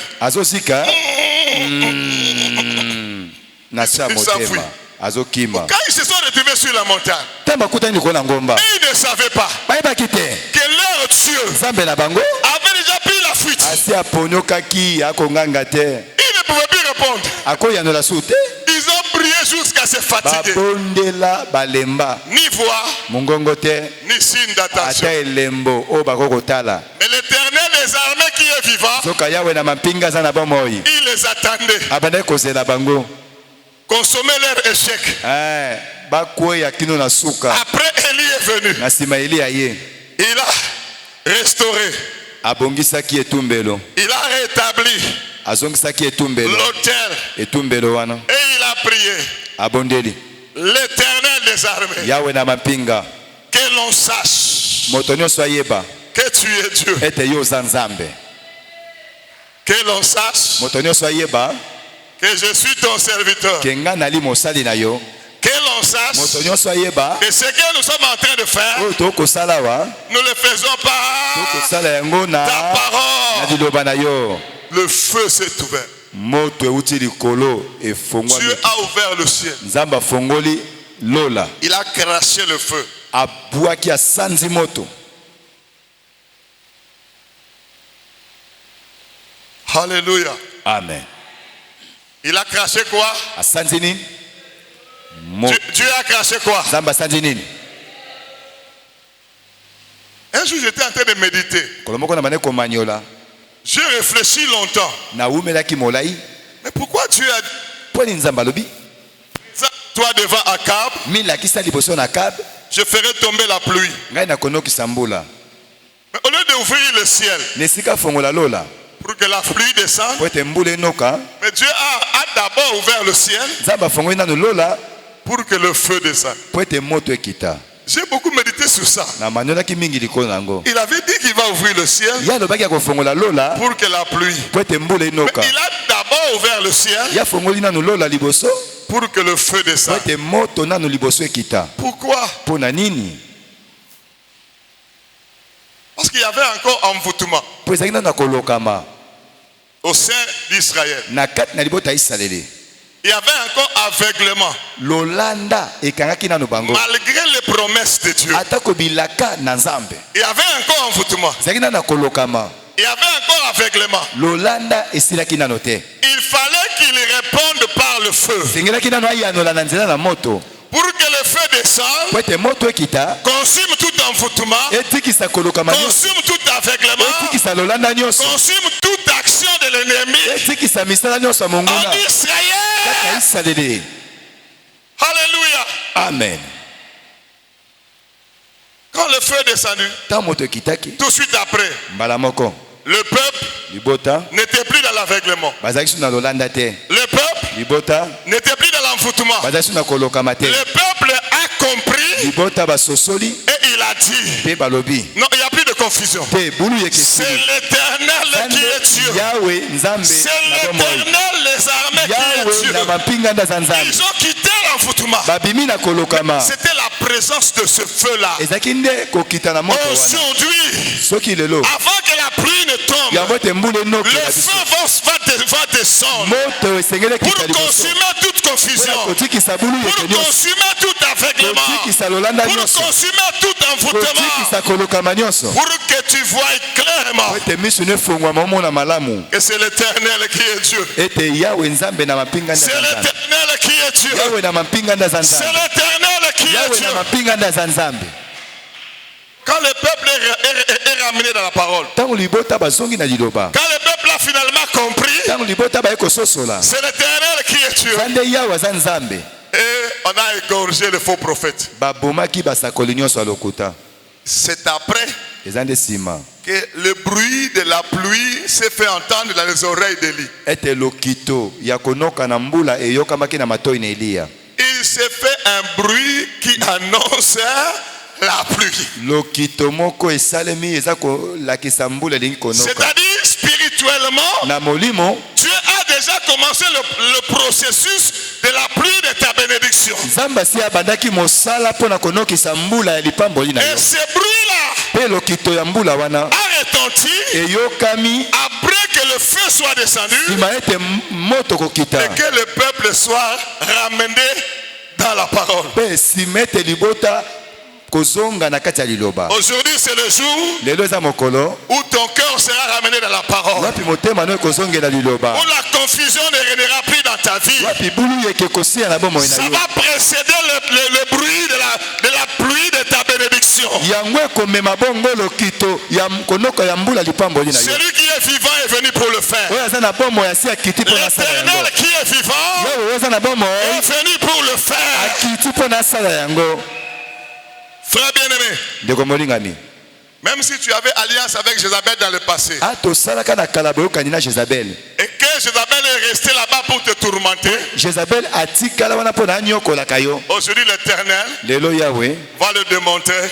il s'enfuit. Quand ils se sont retrouvés sur la montagne, ils ne savaient pas que leur Dieu avait déjà pris la fuite. Ils ne pouvaient plus répondre. Ils ont prié jusqu'à à se fatiguer. babondela balemba Ni voix, mongongo te ni signe d'attention. ata elembo o bakokotala Mais l'Éternel des armées qui est vivant, soka yawe na mapinga za na bomoi il les attendait. abandaki kozela bango Consommer leur échec. bakweya kino na suka Après, Élie est venu. na nsima eli aye Il a restauré. abongisaki etumbelo Il a rétabli azongisaki etumbelo l'autel. etumbelo wana Et il a prié. abondeli L'Éternel des armées. yawe na mapinga Que l'on sache moto nyonso ayeba que tu es Dieu. ete yo oza nzambe Que l'on sache moto nyonso ayeba que je suis ton serviteur. ke nga nali mosali na yo Que l'on moto sache nyonso ayeba que ce que nous sommes en train de faire, oyo tokosala wa nous le faisons par tokosala yango na ta parole. liloba na yo Le feu s'est ouvert. moto euti likolo Dieu efongwami a ouvert le ciel. nzambe afongoli lola Il a craché le feu. abwaki asanzi moto Alléluia. amen Il a craché quoi? asanzi nini moto Dieu a craché quoi? nzambe asanzi nini Un jour, j'étais en train de méditer. kolo moko na bande komanyola J'ai réfléchi longtemps. nawumelaki molai Mais pourquoi Dieu a mpo nini nzambe alobi dit, toi devant Akab, milakisa liboso na kabe je ferai tomber la pluie. ngai nakonokisa mbula Mais au lieu d'ouvrir le ciel na esika fongola lola pour que la pluie descende, po ete mbula enoka mais Dieu a d'abord ouvert le ciel nzambe afongoli nanu lola pour que le feu descende. po ete moto ekita J'ai beaucoup médité sur ça. na maniolaki mingi likolo na yango Il avait dit qu'il va ouvrir le ciel ye alobaki akofongola lola pour que la pluie. po ete mbula Mais enoka il a d'abord ouvert le ciel ye afongoli nanu lola liboso pour que le feu po descende. ete moto nanu liboso ekita Pourquoi? mpo na nini Parce qu'il y avait encore envoûtement po ezalaki nanu na kolokama au sein d'Israël. na kati na libota ya Isalaele Il y avait encore aveuglement lolanda ekangaki nanu bango malgré les promesses de Dieu. atako bilaka na nzambe Il y avait encore envoûtement. ezalaki nanu na kolokama Il y avait encore aveuglement. lolanda esilaki nano te Il fallait qu'il réponde par le feu. sengelaki nano ayanola na nzela na moto Pour que le feu descende, po ete moto ekita consume tout envoûtement, etikisa kolokama nyonso consume tout aveuglement, etikisa lolanda nyonso consume toute action de l'ennemi etikisa misala nyonso ya monguna en kati ya Israël. Isalaele Alléluia. amen Quand le feu est descendu, ntango moto ekitaki tout de suite après, mbala moko le peuple libota n'était plus dans l'aveuglement. bazalaki so na lolanda te Le peuple libota n'était plus dans l'envoûtement. bazalaki so na kolokama te Le peuple a compris libota basosoli et il a dit, mpe balobi non, il n'y a plus de confusion. te bulu C'est yekesili l'Éternel qui est Dieu. yawe nzambe C'est na bomoi l'Éternel les armées qui yawe est Dieu. na mapinganda za nzambe Ils ont quitté l'envoûtement. babimi na kolokama C'était la présence de ce feu-là. ezalaki nde kokita na moto wana Aujourd'hui, soki lelo avant que la pluie ne tombe, yango ete mbula le enokela biso feu va descendre moto esengeli pour ekita liboso consumer toute mpona confusion, kotikisa bulu pour yeke nyonso consumer tout aveuglement, kotikisa lolanda pour nyonso consumer tout envoûtement, kotikisa kolokama nyonso pour que tu vois clairement po ete miso nefungwama omona malamu que c'est l'Éternel qui est Dieu. ete yawe nzambe na mapinganda C'est za nzambe l'Éternel qui est Dieu. yawe na mapinganda za C'est nzambe l'Éternel qui est yawe Dieu. na mapinganda za nzambe Quand le peuple est ramené dans la parole, ntango libota bazongi na liloba quand le peuple a finalement compris, ntango libota baye kososola c'est l'Éternel qui est Dieu. za nde yawe aza nzambe Et on a égorgé le faux prophète. babomaki basakoli nyonso ya lokuta C'est après eza nde nsima que le bruit de la pluie s'est fait entendre dans les oreilles d'Élie. ete lokito ya konoka na mbula eyokamaki na matoi na eliya Il s'est fait un bruit qui annonçait la pluie. lokito moko esalemi eza kolakisa mbula elingi konoka C'est-à-dire spirituellement, na molimo Dieu a déjà commencé le processus de la pluie de ta bénédiction. nzambe asi abandaki mosala mpo na konokisa mbula ya lipamboli na Et yo ce bruit-là mpe lokito ya mbula wana a retenti eyokami après que le feu soit descendu nsima ete moto kokita et que le peuple soit ramené dans la parole. mpe nsima ete libota Aujourd'hui, c'est le jour où ton cœur sera ramené dans la parole. Où la confusion ne régnera plus dans ta vie. Ça va précéder le bruit de la pluie de ta bénédiction. Celui qui est vivant est venu pour le faire. L'Éternel qui est vivant est venu pour le faire. Frère bien-aimé, même si tu avais alliance avec Jézabel dans le passé, et que Jézabel est restée là-bas pour te tourmenter, aujourd'hui l'Éternel va le démontrer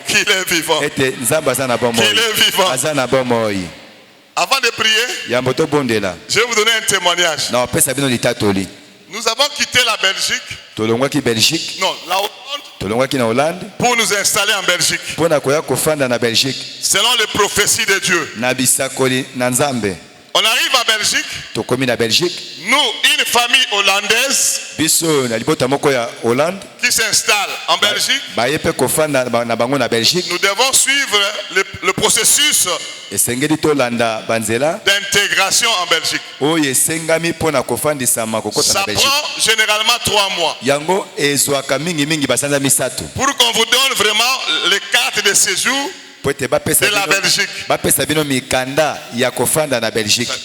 qu'il est vivant. Qu'il est vivant. Avant de prier, je vais vous donner un témoignage. Nous avons quitté la Belgique. Non, la Hollande. Pour nous installer en Belgique. Selon les prophéties de Dieu. On arrive à Belgique. Nous, une famille hollandaise qui s'installe en Belgique, nous devons suivre le processus d'intégration en Belgique. Ça prend généralement 3 mois. Pour qu'on vous donne vraiment les cartes de séjour de la Belgique.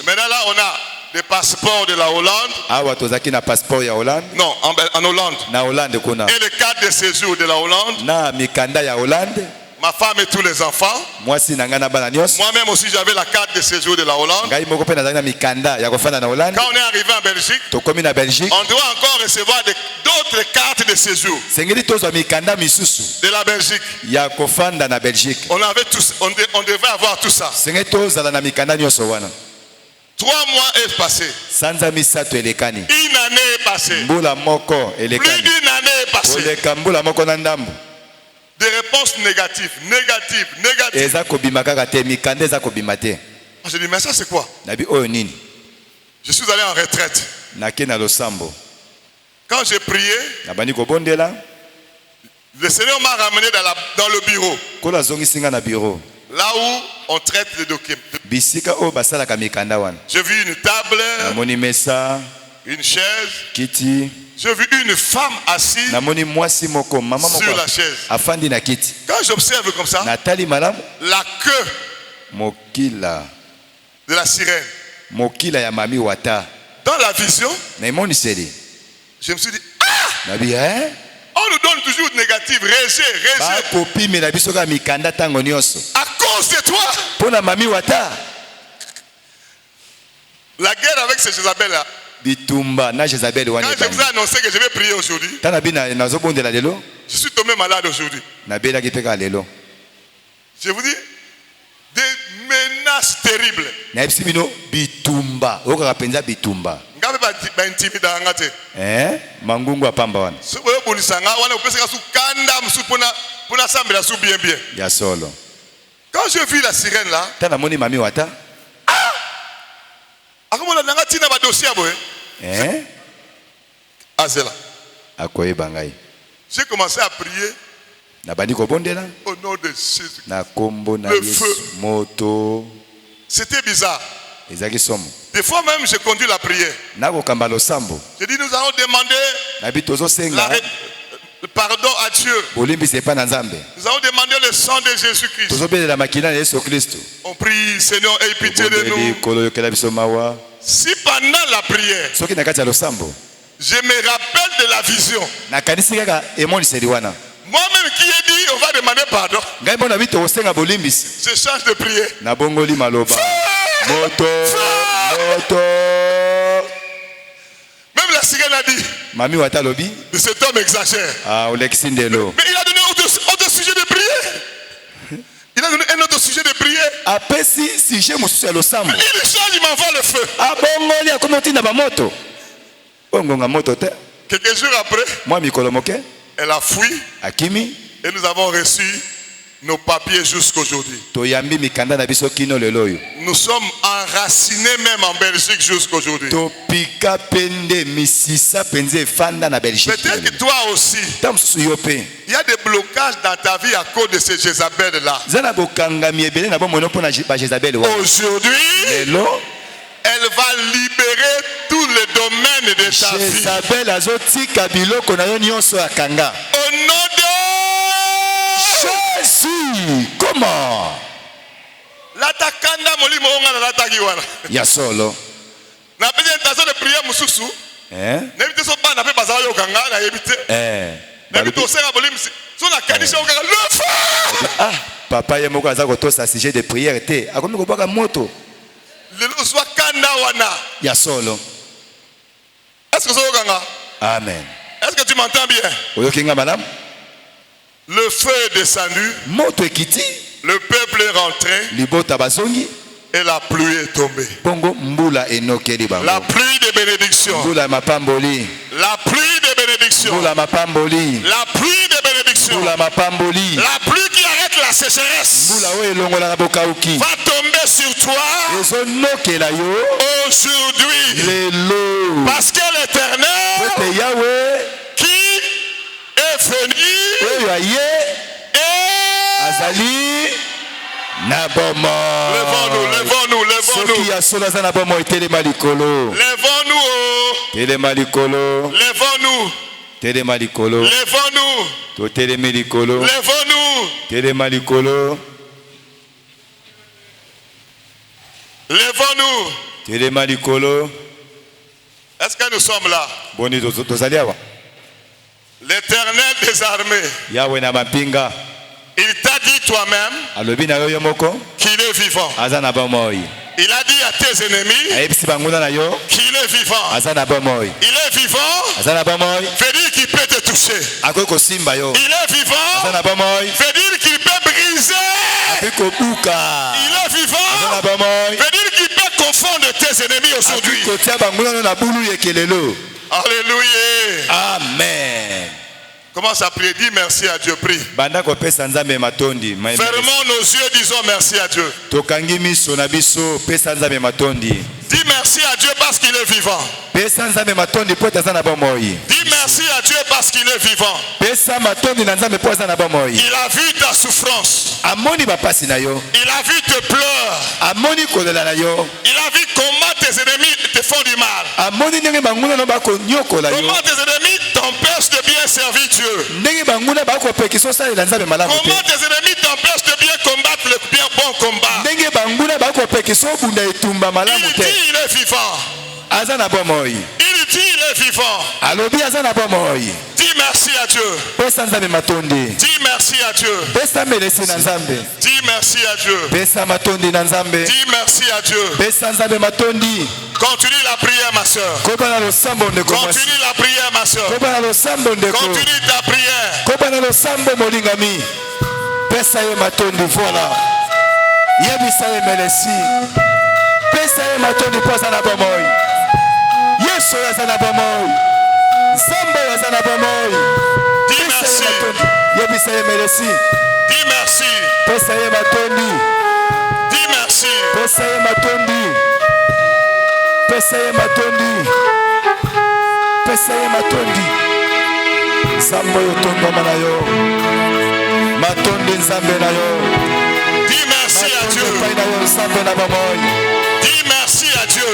Maintenant là, on a des passeports de la Hollande. Non, en Hollande. Et les cartes de séjour de la Hollande. Ma femme et tous les enfants. Moi-même aussi, j'avais la carte de séjour de la Hollande. Quand on est arrivé en Belgique, on doit encore recevoir d'autres cartes de séjour de la Belgique. On devait avoir tout ça. 3 mois est passé. Une année est passée. Plus d'une année est passée. Des réponses négatives. Je dis, mais ça c'est quoi? Je suis allé en retraite. Quand j'ai prié, le Seigneur m'a ramené dans le bureau. Là où on traite les documents. J'ai vu une table, une chaise. J'ai vu une femme assise sur la chaise. Quand j'observe comme ça, la queue de la sirène, dans la vision, je me suis dit, on nous donne toujours négatif, rejet. À cause de toi. La guerre avec ces Jézabel-là. Quand je vous ai annoncé que je vais prier aujourd'hui, je suis tombé malade aujourd'hui. Je vous dis, des menaces terribles. Quand j'ai vu la sirène là, j'ai commencé à prier au nom de Jésus. Le feu. C'était bizarre. Des fois même, je conduis la prière. J'ai dit, nous allons demander le pardon à Dieu. Nous allons demander le sang de Jésus-Christ. On prie, Seigneur, aie pitié de nous. Si pendant la prière, je me rappelle de la vision, moi-même qui ai dit, on va demander pardon, je change de prière. Même la sirène a dit, cet homme exagère. Mais il a donné autre sujet de prière. Il a donné un autre sujet de prière. Il change, il m'envoie le feu. Quelques jours après, elle a fui. Et nous avons reçu nos papiers jusqu'aujourd'hui. Nous sommes enracinés même en Belgique jusqu'aujourd'hui. Peut-être que toi aussi, il y a des blocages dans ta vie à cause de ces Jézabel-là. Aujourd'hui, elle va libérer tous les domaines de ta vie. Au nom de Jésus. Comment? Ya solo. Na besoin de prière mususu. N'évitez so pas na pe bazala yo kanga na éviter. N'évitez so ka bolim so na kanisa yo kanga le feu. Ah, papa yemoko azako to sa sujet de prière té. Akomi ko baka moto. Le so kanda wana. Ya solo. Est-ce que so kanga? Amen. Est-ce que tu m'entends bien? Oyokinga madame? Le feu est descendu. Moto ekiti. Le peuple est rentré. Libota bazongi. Et la pluie est tombée. Bongo mbula enokeli bango. La pluie de bénédiction. Mbula mapamboli. La pluie de bénédiction. Mbula mapamboli. La pluie de bénédiction. Mbula mapamboli. La pluie qui arrête la sécheresse. Mbula o elongola na bokauki. Va tomber sur toi. Ezonokela yo. Aujourd'hui. Lelo. Parce que l'Éternel qui est venu et azali nabomo. Levons-nous. Soki ya sola za nabomo etelema likolo. Levons-nous. Telema likolo. Levons-nous. Telema likolo. Levons-nous. To telema likolo. Levons-nous. Telema likolo. Levons-nous. Telema likolo. Est-ce que nous sommes là? Boni tozali awa. L'Éternel des armées. Yahweh na mapinga. Il t'a dit toi-même qu'il est vivant. Il a dit à tes ennemis qu'il est vivant. Il est vivant. Veut dire qu'il peut te toucher. Il est vivant. Veut dire qu'il peut briser. Il est vivant. Veut dire qu'il peut confondre tes ennemis aujourd'hui. Alléluia. Amen. Commence à prier, dis merci à Dieu, prie. Fermons nos yeux, disons merci à Dieu. Dis merci à Dieu parce qu'il est vivant. Dis merci à Dieu parce qu'il est vivant. Il a vu ta souffrance. Il a vu tes pleurs. Il a vu comment tes ennemis te font du mal. Comment tes ennemis t'empêchent de bien servir Dieu. Comment tes ennemis t'empêchent de bien combattre le bien bon combat. Il dit il est vivant. Il dit il est vivant. Dis merci à Dieu. Dis merci à Dieu. Dis merci à Dieu. Dis merci à Dieu. Continue la prière, ma soeur. Continue la prière, ma soeur. Continue ta prière. Dis merci. Dis merci. Dis merci. Dis merci à Dieu. Dis merci à Dieu.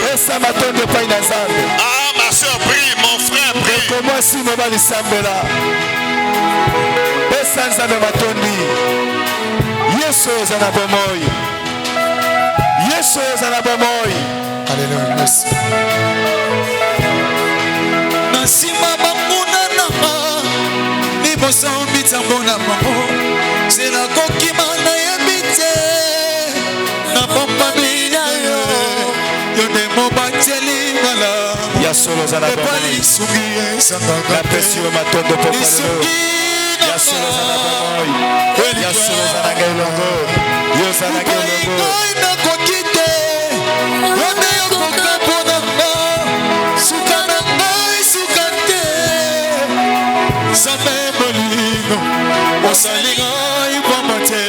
Ah, ma soeur, prie, mon frère, prie. Alléluia, merci. Ya solo za na bomoi. La pesio matondo popalelo. Ya solo za na bomoi. Ya solo za na gelongo. Yo za na gelongo. Sabe bolino, o salinga e bomate.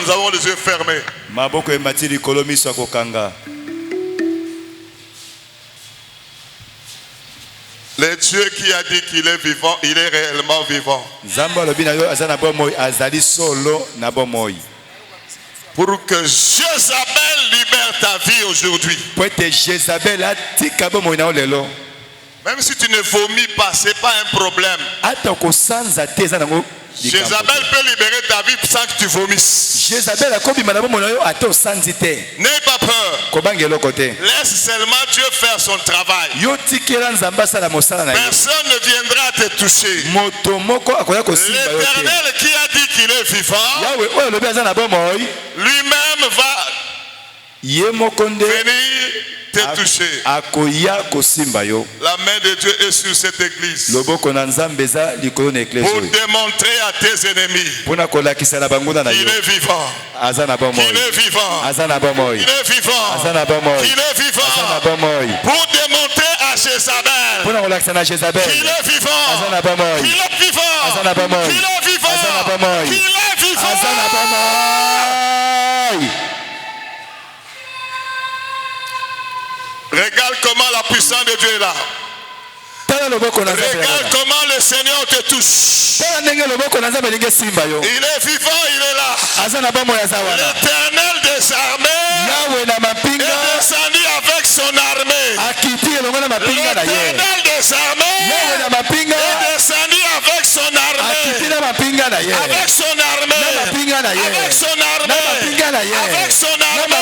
Nous avons les yeux fermés. Le Dieu qui a dit qu'il est vivant, il est réellement vivant. Pour que Jézabel libère ta vie aujourd'hui. Même si tu ne vomis pas, ce n'est pas un problème. Jézabel peut libérer ta vie sans que tu vomisses. N'aie pas peur. Laisse seulement Dieu faire son travail. Personne ne viendra te toucher. L'Éternel qui a dit qu'il est vivant, lui-même va venir te toucher. La main de Dieu est sur cette église pour démontrer à tes ennemis qu'il est vivant. Qu'il est vivant. Qu'il est vivant. Qu'il est vivant. Pour démontrer à Jézabel qu'il est vivant. Qu'il est vivant. Qu'il est vivant. Qu'il est vivant. Regarde comment la puissance de Dieu est là. Regarde comment le Seigneur te touche. Il est vivant, il est là. L'Éternel des armées est descendu avec son armée. L'Éternel des armées est descendu avec son armée. Avec son armée. Avec son armée. Avec son armée.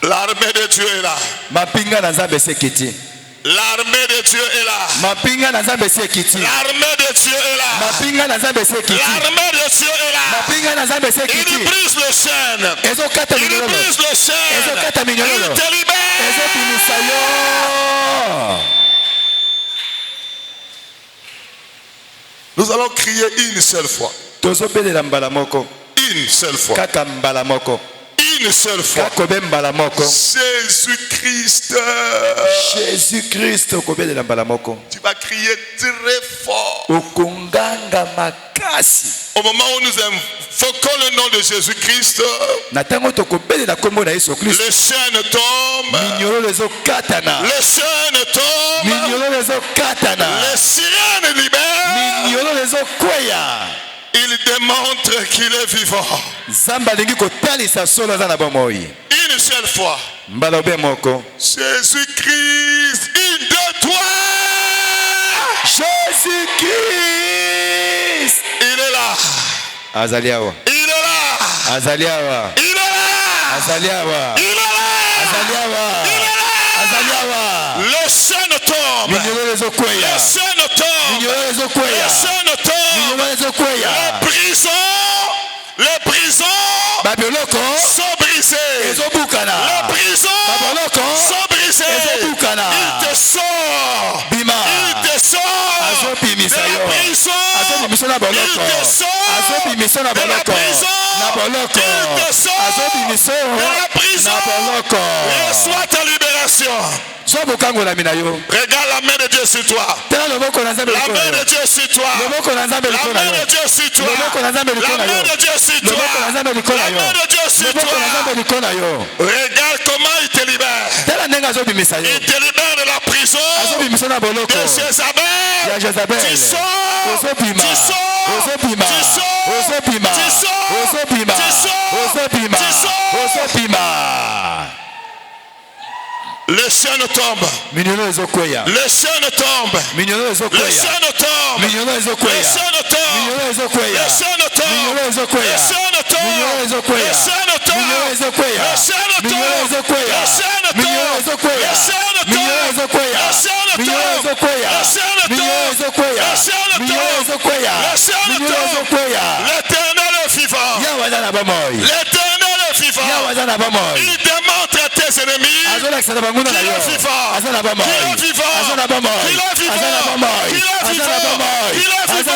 L'armée de Dieu est là. L'armée de Dieu est là. L'armée de Dieu est là. L'armée de Dieu est là. Il brise le chaîne. Il brise le chaîne. Il te libère. Nous allons crier une seule fois. Une seule fois. Une seule fois. Jésus-Christ. Jésus-Christ. Tu vas crier très fort. Au moment où nous invoquons le nom de Jésus-Christ, les chaînes tombent. Les chaînes tombent. Les sirènes libèrent. Il démontre qu'il est vivant. Une seule fois. Jésus-Christ, une de toi. Jésus-Christ. Il est là. Azaliawa. Il est là. Azaliawa. Il est là. Azaliawa. Il est là. Azaliawa. Il est là. Azaliawa. Les chaînes tombent. Les chaînes tombent. Les chaînes tombent. Les prisons sont brisées. Les prisons sont brisées. Il te sort. Il te sort de la prison. Il te sort de la prison. Il te sort de la prison. Reçois ta libération. Regarde la main de Dieu sur toi. La main de Dieu sur toi. La main de Dieu sur toi. La main de Dieu sur toi. La main de Dieu sur toi. Regarde comment il te libère. Il te libère de la prison de Jézabel. Tu sors. Les chaînes tombent. Les chaînes tombent. Les chaînes tombent. Les chaînes tombent. Les chaînes tombent. Les chaînes tombent. Les chaînes tombent. Les chaînes tombent. L'Éternel est vivant. L'Éternel est vivant. Il démontre à tes ennemis qu'il est vivant. Qu'il est vivant. Qu'il est vivant. Qu'il est vivant. Qu'il est vivant.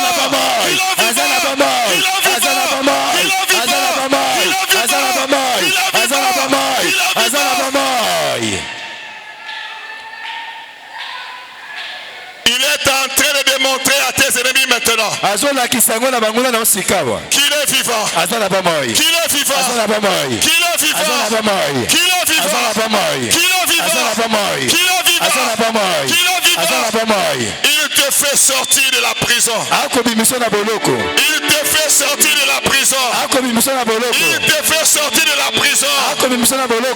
Qu'il est Il est en train de démontrer à tes ennemis maintenant qu'il est vivant. Qu'il est vivant. Qu'il est vivant. Qu'il est vivant. Qu'il est vivant. Qu'il est vivant. Il te fait sortir de la prison. Il te fait sortir de la prison. Il te fait sortir de la prison.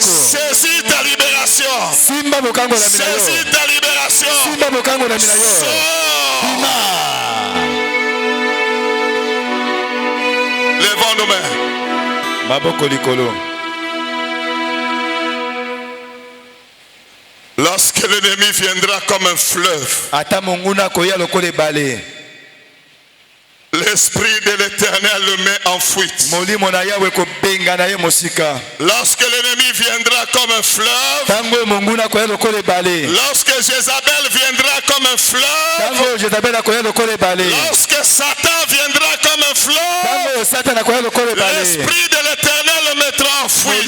Saisis ta libération. Saisis ta libération. Levons nos mains. Lorsque l'ennemi viendra comme un fleuve, l'Esprit de l'Éternel le met en fuite. Lorsque l'ennemi viendra comme un fleuve, lorsque Jézabel viendra comme un fleuve, lorsque Satan viendra comme un fleuve, l'Esprit de l'Éternel le mettra en fuite.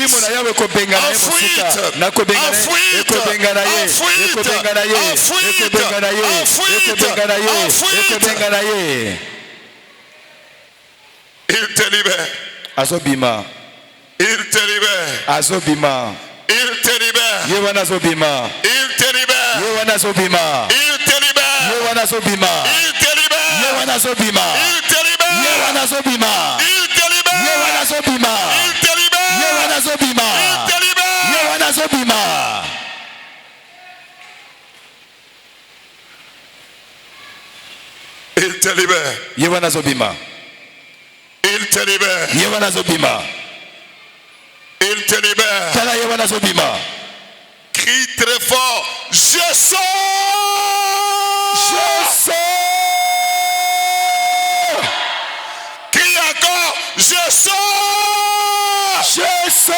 Il te libère. Azobima. Il te libère. Azobima. Il te libère. Yewana Zobima. Il te libère. Yewana Zobima. Il te libère. Yewana Zobima. Il te libère. Yewana Zobima. Il te libère. Yewana Zobima. Il te libère. Yewana Zobima. Il te libère. Yewana Zobima. Il te libère. Yewana Zobima. Il te libère. Yewana Zobima. Il te libère. Yewana Zobima. Il te libère. Tala Yewana Zobima. Crie très fort. Je sors. Je sors. Crie encore. Je sors. Je sors.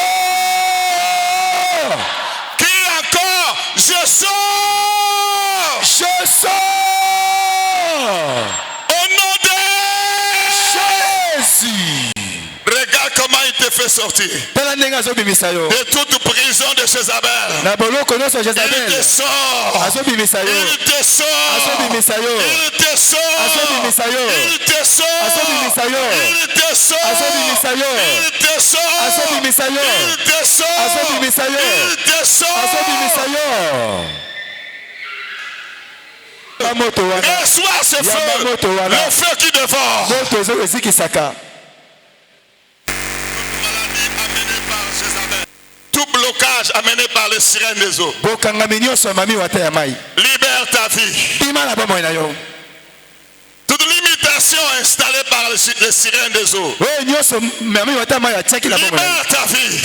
Crie encore. Je sors. Je sors. Au nom de Jésus. Regarde comment il te fait sortir de toute prison de Jézabel. Il te sort. Il te sort. Il te sort. Il te sort. Il te sort. Il te sort. Il te sort. Il te sort. Il te sort. Reçois ce feu. Le feu qui dévore. Tout blocage amené par les sirènes des eaux. Libère ta vie. Toute limitation installée par les sirènes des eaux. Libère ta vie.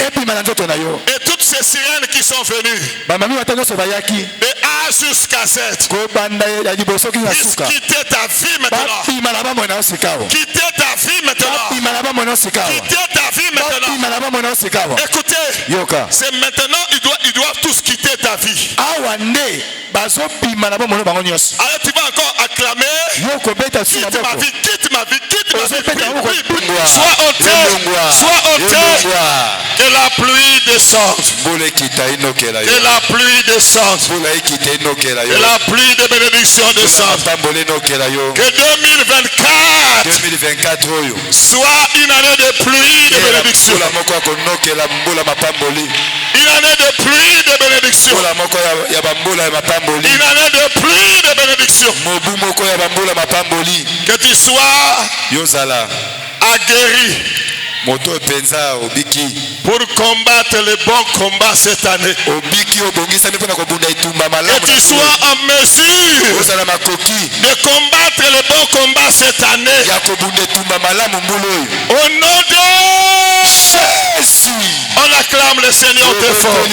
Et toutes ces sirènes qui sont venues de A jusqu'à Z. Quitter ta vie maintenant. Quitter ta vie maintenant. Quitter ta vie maintenant. Écoutez, c'est maintenant ils doivent tous quitter ta vie. Alors tu vas encore acclamer. Quitte ma vie, quitte ma vie, quitte ma vie. Sois ôté. Que la pluie descende. Que la pluie descende. Que la pluie de bénédiction descende. Que 2024 soit une année de pluie de bénédiction. Une année de pluie de bénédiction. Une année de pluie de bénédiction. Que tu sois aguerri pour combattre le bon combat cette année. Que tu sois en mesure de combattre le bon combat cette année. Au nom de Jésus, on acclame le Seigneur de fort.